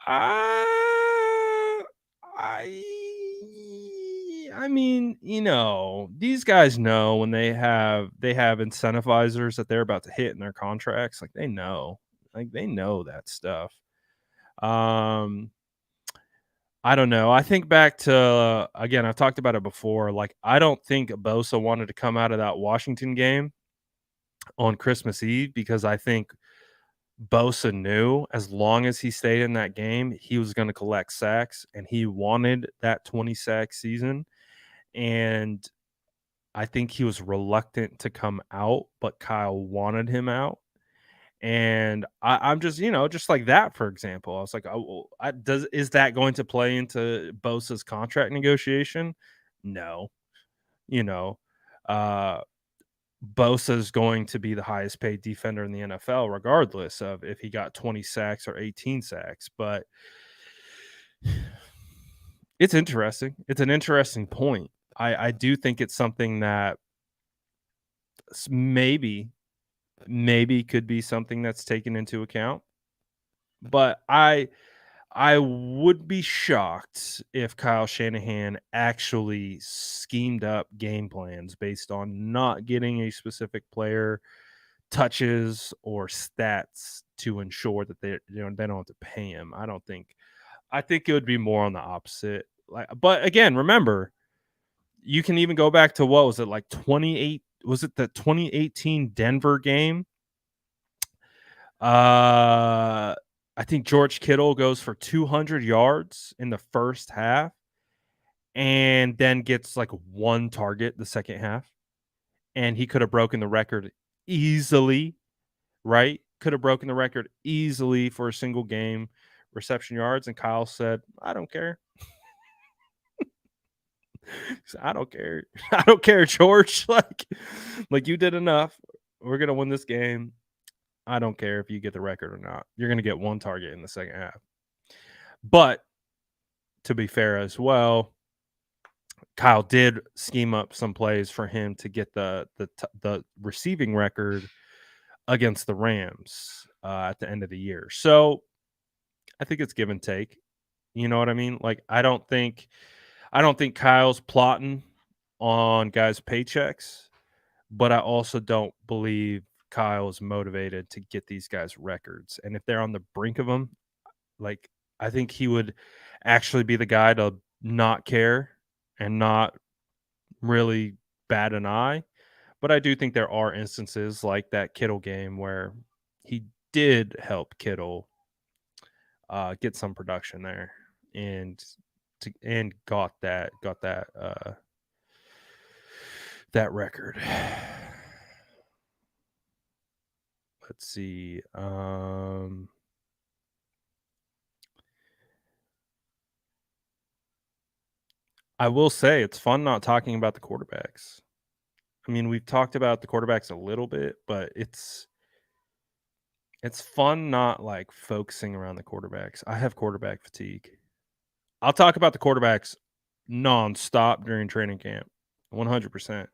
Uh, I mean, these guys know when they have incentivizers that they're about to hit in their contracts. Like they know that stuff. Um, I don't know. I think back to again. I've talked about it before. Like I don't think Bosa wanted to come out of that Washington game on Christmas Eve because I think Bosa knew as long as he stayed in that game, he was going to collect sacks, and he wanted that 20 sack season. And I think he was reluctant to come out, but Kyle wanted him out. And I'm just, just like that, for example, I was like, oh, well, is that going to play into Bosa's contract negotiation? No, you know, uh, Bosa's going to be the highest paid defender in the NFL, regardless of if he got 20 sacks or 18 sacks. But it's interesting. It's an interesting point. I do think it's something that maybe could be something that's taken into account. But I would be shocked if Kyle Shanahan actually schemed up game plans based on not getting a specific player touches or stats to ensure that they don't have to pay him. I think it would be more on the opposite. But again, remember, you can even go back to what was it like 28 was it the 2018 Denver game? I think George Kittle goes for 200 yards in the first half and then gets like one target the second half, and he could have broken the record easily, right? Could have broken the record easily for a single game reception yards, and Kyle said, "I don't care. I don't care. I don't care, George. Like you did enough. We're gonna win this game. I don't care if you get the record or not. You're gonna get one target in the second half." But to be fair as well, Kyle did scheme up some plays for him to get the receiving record against the Rams at the end of the year. So I think it's give and take. You know what I mean? Like I don't think Kyle's plotting on guys' paychecks, but I also don't believe Kyle is motivated to get these guys records. And if they're on the brink of them, like I think he would actually be the guy to not care and not really bat an eye. But I do think there are instances like that Kittle game where he did help Kittle get some production there and and got that record. Let's see. I will say it's fun not talking about the quarterbacks. I mean, we've talked about the quarterbacks a little bit, but it's fun not like focusing around the quarterbacks. I have quarterback fatigue. I'll talk about the quarterbacks nonstop during training camp. 100%.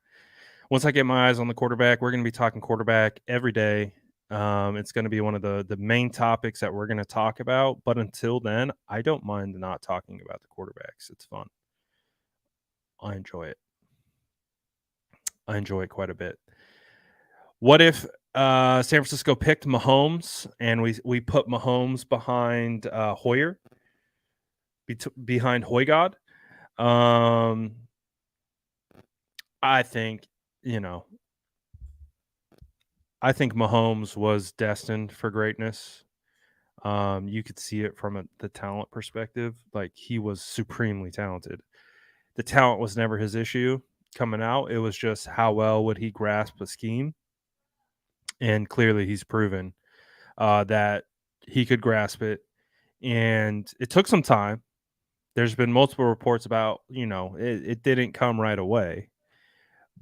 Once I get my eyes on the quarterback, we're going to be talking quarterback every day. It's going to be one of the main topics that we're going to talk about. But until then, I don't mind not talking about the quarterbacks. It's fun. I enjoy it. I enjoy it quite a bit. What if San Francisco picked Mahomes and we put Mahomes behind Hoyer, behind Hoygod? Um, I think you know I think Mahomes was destined for greatness. You could see it from the talent perspective. Like he was supremely talented. The talent was never his issue coming out. It was just how well would he grasp a scheme, and clearly he's proven that he could grasp it, and it took some time. There's been multiple reports about, it didn't come right away,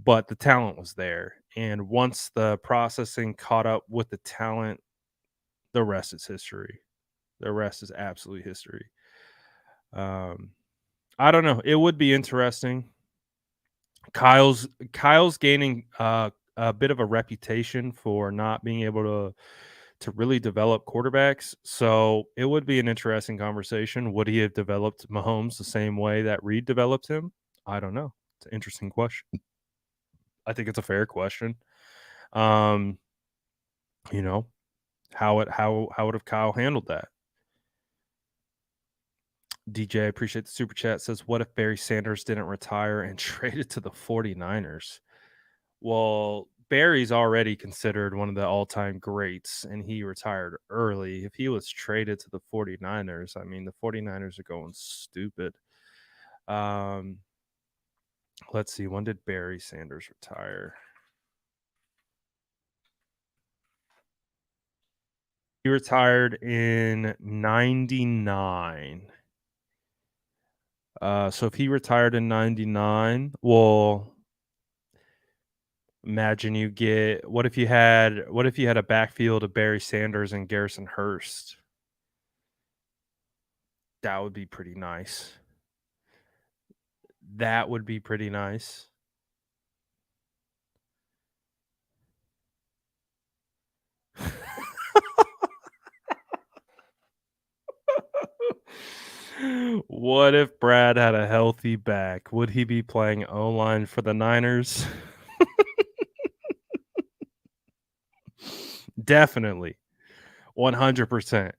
but the talent was there. And once the processing caught up with the talent, the rest is history. The rest is absolutely history. Um, I don't know. It would be interesting. Kyle's gaining a bit of a reputation for not being able to really develop quarterbacks. So it would be an interesting conversation. Would he have developed Mahomes the same way that Reed developed him? I don't know. It's an interesting question. I think it's a fair question. Um, you know, how would have Kyle handled that? DJ, appreciate the super chat, says, what if Barry Sanders didn't retire and traded to the 49ers? Well, Barry's already considered one of the all-time greats, and he retired early. If he was traded to the 49ers, I mean, the 49ers are going stupid. Um, let's see, when did Barry Sanders retire? He retired in 99. So if he retired in 99, well, imagine what if you had a backfield of Barry Sanders and Garrison Hurst? That would be pretty nice. That would be pretty nice. What if Brad had a healthy back? Would he be playing O-line for the Niners? Definitely. 100%.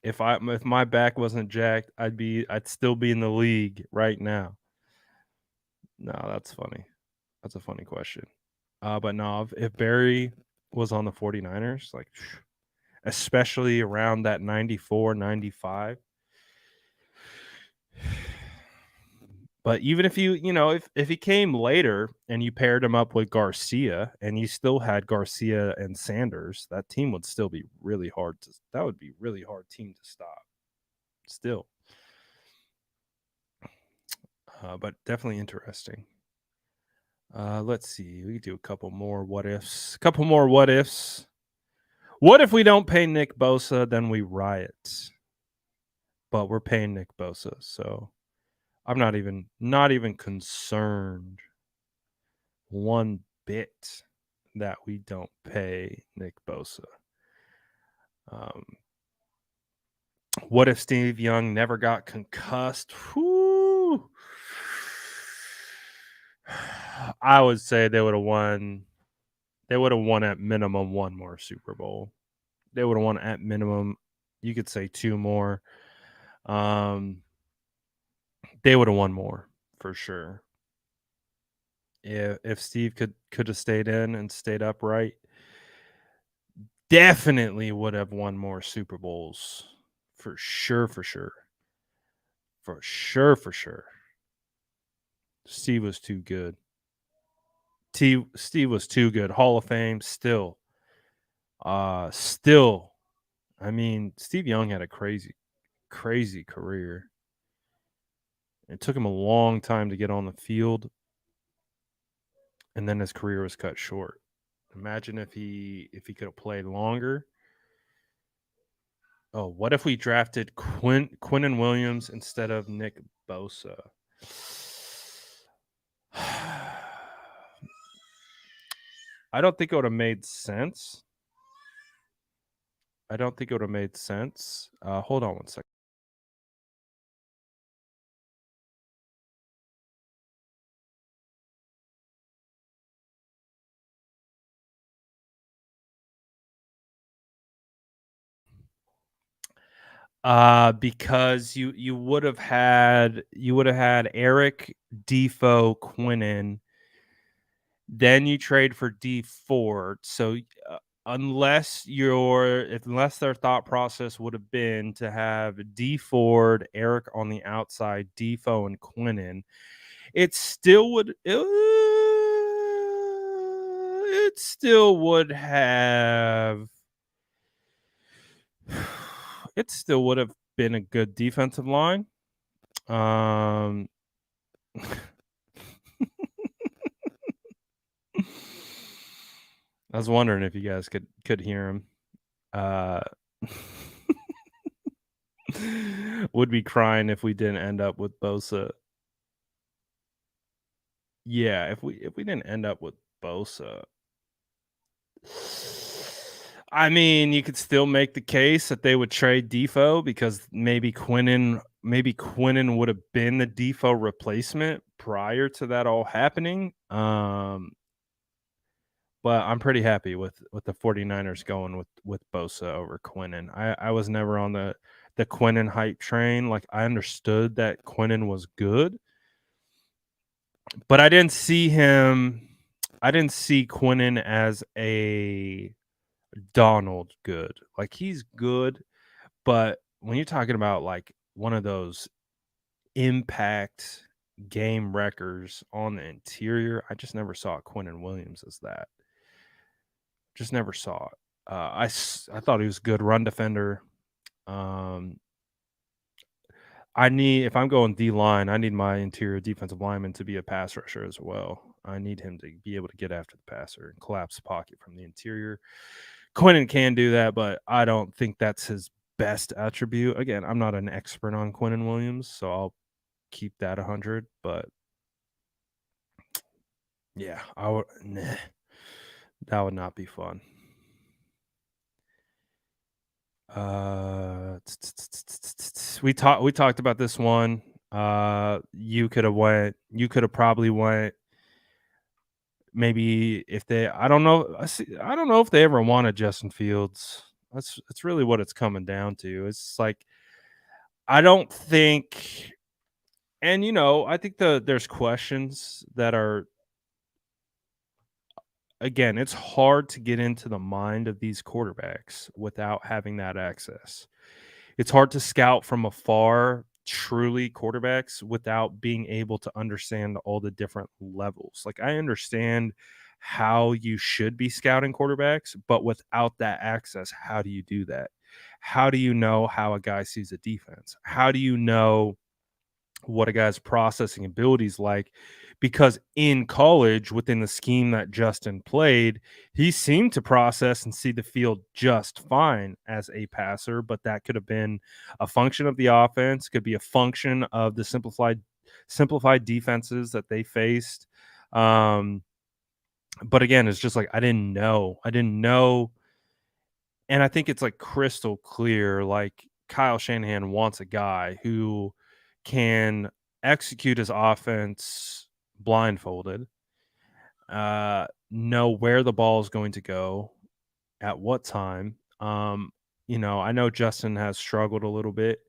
If my back wasn't jacked, I'd still be in the league right now. No, that's funny. That's a funny question. But no, if Barry was on the 49ers, like especially around that 94, 95. But even if if he came later and you paired him up with Garcia and you still had Garcia and Sanders, that team would still be really hard that would be really hard team to stop. Still. But definitely interesting. Let's see. We could do a couple more what ifs. Couple more what ifs. What if we don't pay Nick Bosa, then we riot? But we're paying Nick Bosa, so I'm not even concerned one bit that we don't pay Nick Bosa. Um, what if Steve Young never got concussed? Whew. I would say they would have won. They would have won at minimum one more Super Bowl. They would have won at minimum. You could say two more. They would have won more for sure. If Steve could have stayed in and stayed upright, definitely would have won more Super Bowls. For sure, for sure. For sure, for sure. Steve was too good. Steve was too good. Hall of Fame still. Still. I mean, Steve Young had a crazy, crazy career. It took him a long time to get on the field, and then his career was cut short. Imagine if he could have played longer. Oh, what if we drafted Quinnen Williams instead of Nick Bosa? I don't think it would have made sense. Hold on one second. Because you would have had Eric, Defoe, Quinnen. Then you trade for D Ford. So unless their thought process would have been to have D Ford, Eric on the outside, Defoe, and Quinnen, it still would have It still would have been a good defensive line. Um, I was wondering if you guys could hear him. Uh, would be crying if we didn't end up with Bosa. Yeah, if we didn't end up with Bosa. I mean, you could still make the case that they would trade Defoe because maybe Quinnen would have been the Defoe replacement prior to that all happening. But I'm pretty happy with the 49ers going with Bosa over Quinnen. I was never on the Quinnen hype train. Like, I understood that Quinnen was good, but I didn't see Quinnen as a Donald good. Like, he's good, but when you're talking about like one of those impact game wreckers on the interior, I just never saw Quinnen Williams as that. Just never saw it. I thought he was a good run defender. Um, if I'm going D line, I need my interior defensive lineman to be a pass rusher as well. I need him to be able to get after the passer and collapse the pocket from the interior. Quinnen can do that, but I don't think that's his best attribute. Again, I'm not an expert on Quinnen Williams, so I'll keep that 100. But yeah, that would not be fun. We talked about this one. You could have probably went maybe if they I don't know. I don't know if they ever wanted Justin Fields. That's really what it's coming down to. It's like I don't think, and I think there's questions that are, again, it's hard to get into the mind of these quarterbacks without having that access. It's hard to scout from afar truly quarterbacks without being able to understand all the different levels. Like, I understand how you should be scouting quarterbacks, but without that access, how do you do that? How do you know how a guy sees a defense? How do you know what a guy's processing abilities like? Because in college, within the scheme that Justin played, he seemed to process and see the field just fine as a passer, but that could have been a function of the offense, could be a function of the simplified defenses that they faced. um but again, it's just like I didn't know, and I think it's like crystal clear. Like, Kyle Shanahan wants a guy who can execute his offense blindfolded, know where the ball is going to go at what time. I know Justin has struggled a little bit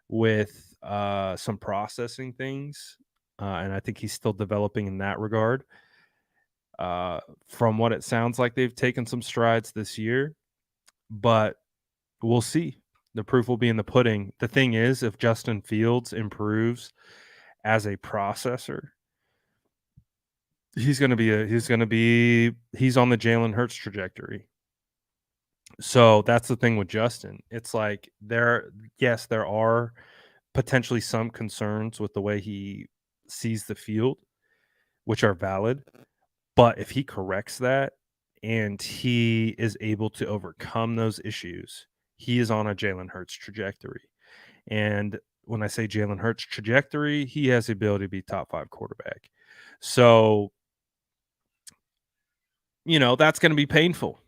with some processing things, and I think he's still developing in that regard. From what it sounds like, they've taken some strides this year, but we'll see. The proof will be in the pudding. The thing is, if Justin Fields improves as a processor, he's on the Jalen Hurts trajectory. So that's the thing with Justin. It's like there are potentially some concerns with the way he sees the field, which are valid. But if he corrects that and he is able to overcome those issues, he is on a Jalen Hurts trajectory. And when I say Jalen Hurts trajectory, he has the ability to be top 5 quarterback. So, that's going to be painful.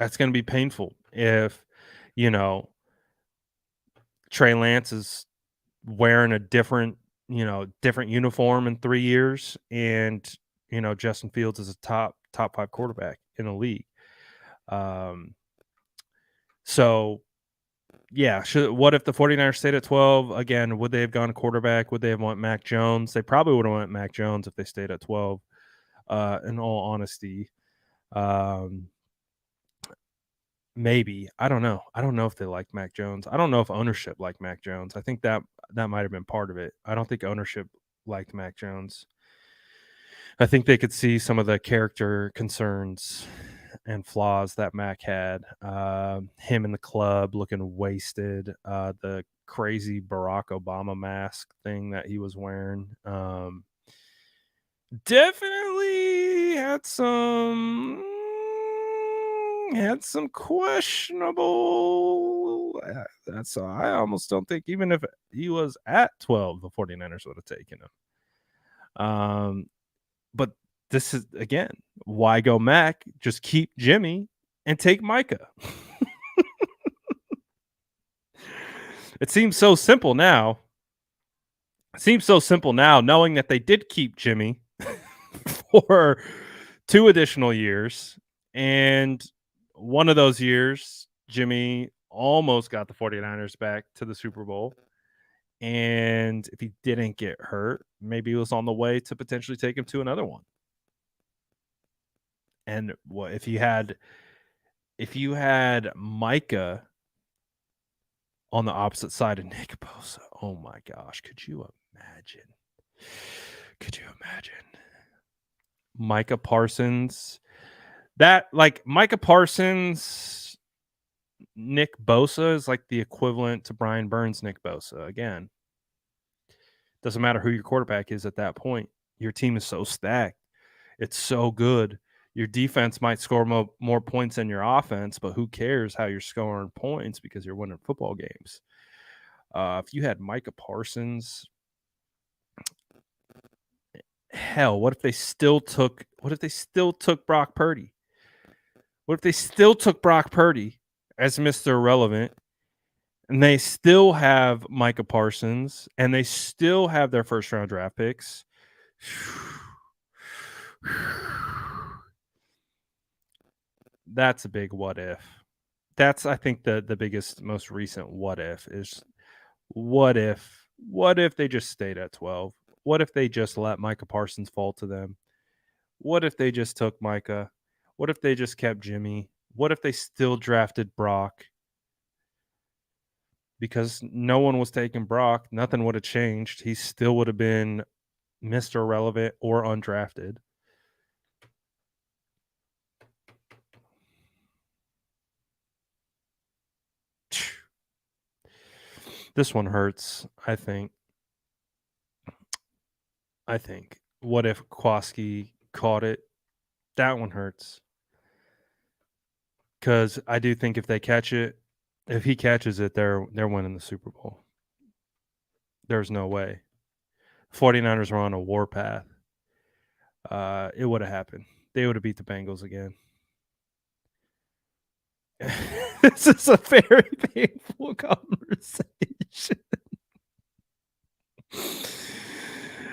That's going to be painful if, you know, Trey Lance is wearing a different uniform in 3 years, and, Justin Fields is a top 5 quarterback in the league. Um, so yeah, what if the 49ers stayed at 12? Again, would they have gone quarterback? Would they have went Mac Jones? They probably would have went Mac Jones if they stayed at 12, in all honesty. Um, maybe. I don't know. I don't know if they like Mac Jones. I don't know if ownership liked Mac Jones. I think that might have been part of it. I don't think ownership liked Mac Jones. I think they could see some of the character concerns and flaws that Mac had. Him in the club looking wasted. The crazy Barack Obama mask thing that he was wearing. Definitely had some questionable. That's I almost don't think even if he was at 12, the 49ers would have taken him. But this is again, why go Mac? Just keep Jimmy and take Micah. It seems so simple now. Knowing that they did keep Jimmy for 2 additional years. And one of those years, Jimmy almost got the 49ers back to the Super Bowl. And if he didn't get hurt, maybe he was on the way to potentially take him to another one. And what if you had Micah on the opposite side of Nick Bosa? Oh my gosh, could you imagine? Micah Parsons. Micah Parsons, Nick Bosa is like the equivalent to Brian Burns, Nick Bosa. Again, doesn't matter who your quarterback is at that point. Your team is so stacked. It's so good. Your defense might score more points than your offense, but who cares how you're scoring points because you're winning football games. If you had Micah Parsons, hell, what if they still took Brock Purdy? What if they still took Brock Purdy as Mr. Irrelevant, and they still have Micah Parsons, and they still have their first round draft picks? That's a big what if. That's, I think, the biggest, most recent what if is what if they just stayed at 12? What if they just let Micah Parsons fall to them? What if they just took Micah? What if they just kept Jimmy? What if they still drafted Brock? Because no one was taking Brock, nothing would have changed. He still would have been Mr. Irrelevant or undrafted. This one hurts, I think. What if Kwaski caught it? That one hurts. Because I do think if he catches it, they're winning the Super Bowl. There's no way. 49ers were on a warpath. It would have happened. They would have beat the Bengals again. This is a very painful conversation.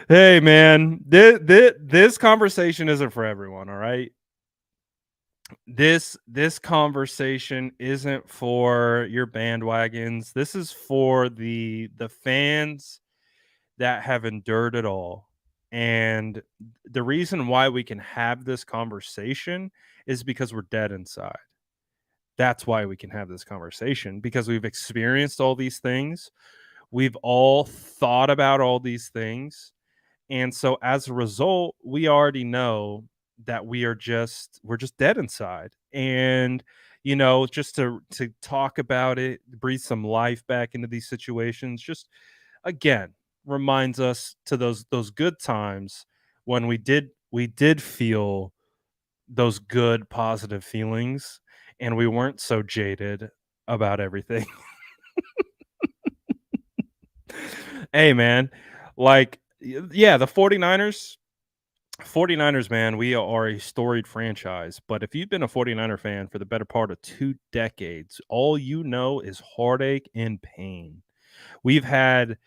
Hey, man, this conversation isn't for everyone, all right? This conversation isn't for your bandwagons. This is for the fans that have endured it all. And the reason why we can have this conversation is because we're dead inside. That's why we can have this conversation, because we've experienced all these things. We've all thought about all these things. And so as a result, we already know that we're just dead inside. And just to talk about it, breathe some life back into these situations, just again reminds us to those good times when we did feel those good positive feelings, and we weren't so jaded about everything. Hey, man, the 49ers, man, we are a storied franchise. But if you've been a 49er fan for the better part of 2 decades, all you know is heartache and pain. We've been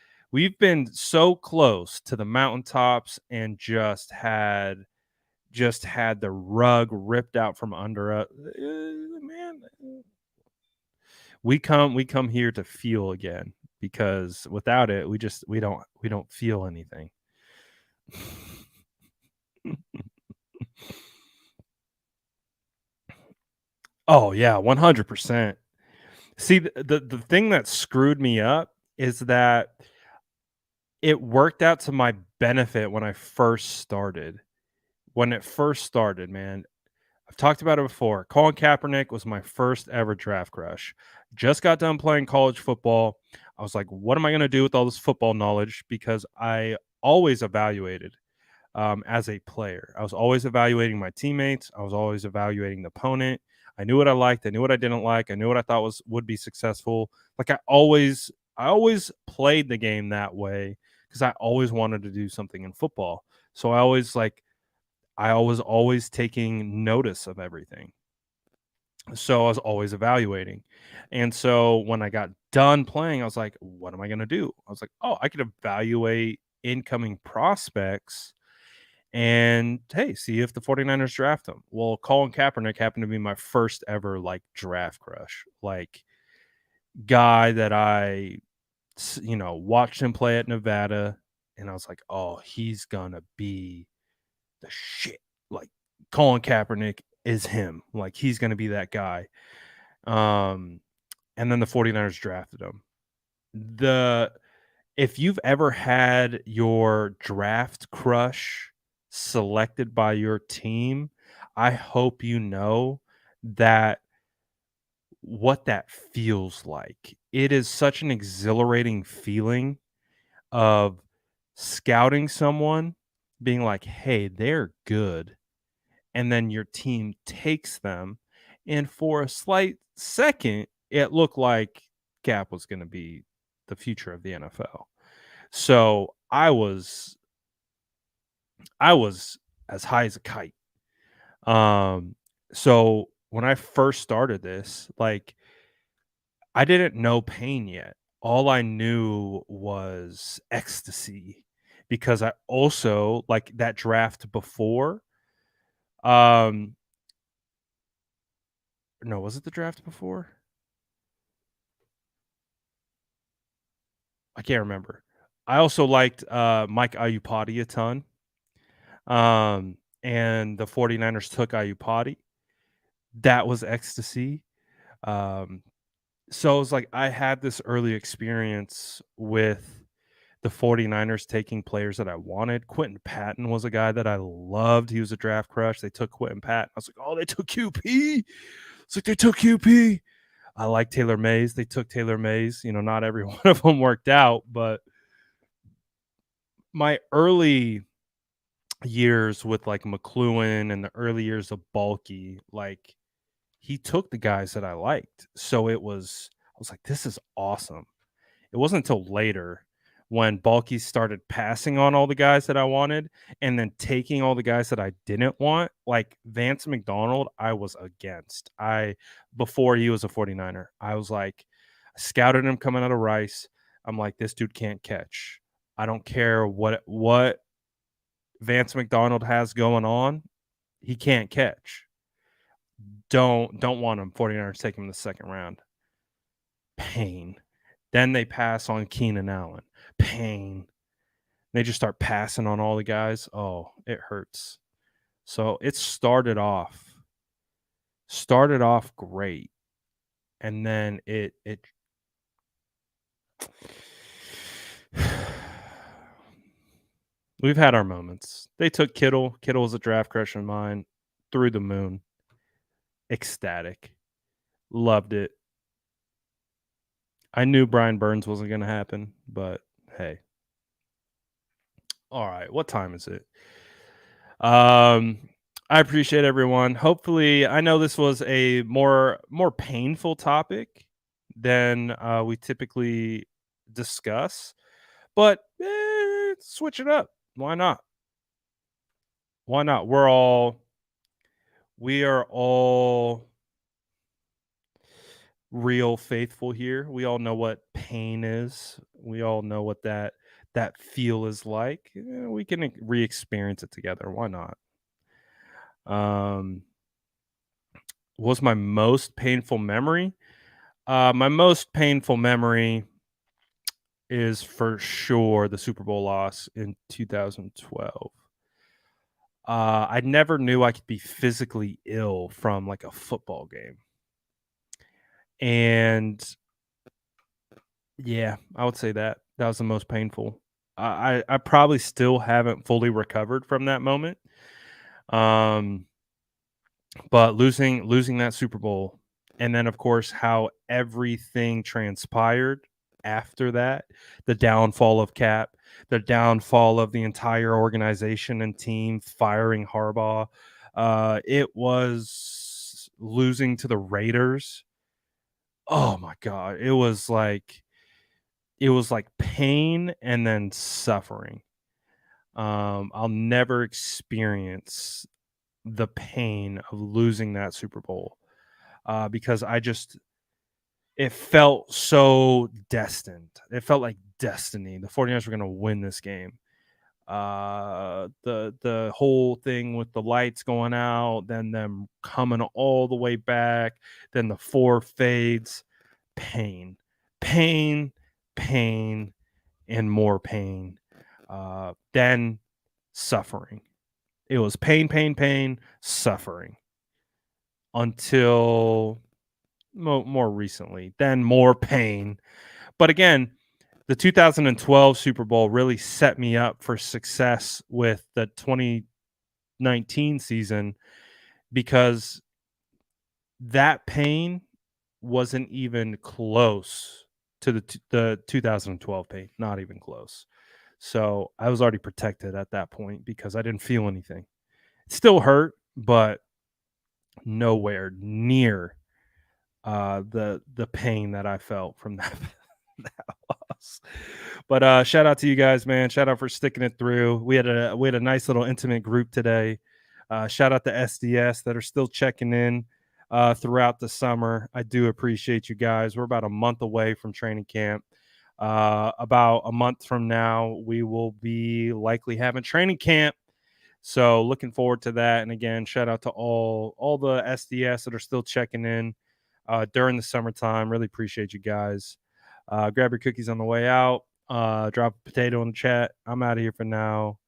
so close to the mountaintops and just had the rug ripped out from under us. Man, we come here to feel again, because without it, we don't feel anything. Oh yeah, 100%. See, the thing that screwed me up is that it worked out to my benefit when I first started. When it first started, man, I've talked about it before. Colin Kaepernick was my first ever draft crush. Just got done playing college football. I was like, what am I going to do with all this football knowledge? Because I always evaluated as a player. I was always evaluating my teammates. I was always evaluating the opponent. I knew what I liked. I knew what I didn't like. I knew what I thought would be successful. Like I always played the game that way because I always wanted to do something in football. So I was always taking notice of everything. So I was always evaluating. And so when I got done playing, I was like, what am I going to do? I was like, oh, I could evaluate incoming prospects and hey, see if the 49ers draft him. Well, Colin Kaepernick happened to be my first ever like draft crush, like guy that watched him play at Nevada. And I was like, oh, he's gonna be the shit. Like Colin Kaepernick is him. Like he's gonna be that guy. Um, and then the 49ers drafted him. The If you've ever had your draft crush selected by your team, I hope you know that what that feels like. It is such an exhilarating feeling of scouting someone, being like, "Hey, they're good." And then your team takes them, and for a slight second, it looked like Cap was gonna be the future of the NFL. So I was as high as a kite. Um, so when I first started this, like I didn't know pain yet. All I knew was ecstasy because I also like that draft before. Um, no, was it the draft before? I can't remember. I also liked Mike Ayupati a ton. And the 49ers took Ayupati. That was ecstasy. Um, so it was like I had this early experience with the 49ers taking players that I wanted. Quentin Patton was a guy that I loved. He was a draft crush. They took Quentin Patton. I was like, oh, they took QP. It's like they took QP. I like Taylor Mays. They took Taylor Mays. Not every one of them worked out, but my early years with like McLuhan and the early years of Bulky, like he took the guys that I liked. So I was like, this is awesome. It wasn't until later when Bulky started passing on all the guys that I wanted and then taking all the guys that I didn't want. Like Vance McDonald, I was against. Before he was a 49er, I was like, I scouted him coming out of Rice. I'm like, this dude can't catch. I don't care what Vance McDonald has going on. He can't catch. Don't want him. 49ers take him in the second round. Pain. Then they pass on Keenan Allen. Pain. They just start passing on all the guys. Oh, it hurts. So it started off great. And then it we've had our moments. They took Kittle. Kittle was a draft crush of mine. Through the moon. Ecstatic. Loved it. I knew Brian Burns wasn't going to happen, but hey. All right, what time is it? I appreciate everyone. Hopefully, I know this was a more painful topic than we typically discuss, but switch it up. Why not? Why not? We are all real faithful here. We all know what pain is. We all know what that feel is like. We can re-experience it together. Why not? Um, was my most painful memory? My most painful memory is for sure the Super Bowl loss in 2012. I never knew I could be physically ill from like a football game. And yeah, I would say that was the most painful. I probably still haven't fully recovered from that moment. Um, But losing that Super Bowl, and then of course how everything transpired after that, the downfall of Cap, the downfall of the entire organization and team, firing Harbaugh. It was losing to the Raiders. Oh my god, it was like pain and then suffering. I'll never experience the pain of losing that Super Bowl, because it felt so destined. It felt like destiny. The 49ers were going to win this game. The whole thing with the lights going out, then them coming all the way back, then the 4 fades, pain, pain, pain, and more pain. Then suffering. It was pain, pain, pain, suffering until more recently, then more pain. But again, the 2012 Super Bowl really set me up for success with the 2019 season, because that pain wasn't even close to the 2012 pain, not even close. So I was already protected at that point because I didn't feel anything. It still hurt, but nowhere near the pain that I felt from that that loss. But shout out to you guys, man. Shout out for sticking it through. We had a nice little intimate group today. Shout out to SDS that are still checking in throughout the summer. I do appreciate you guys. We're about a month away from training camp. About a month from now, we will be likely having training camp. So looking forward to that. And again, shout out to all the SDS that are still checking in during the summertime. Really appreciate you guys. Grab your cookies on the way out. Drop a potato in the chat. I'm out of here for now.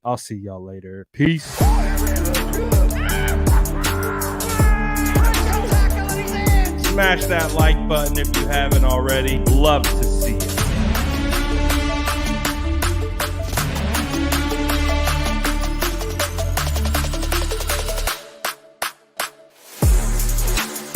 I'll see y'all later. Peace. Smash that like button if you haven't already. Love to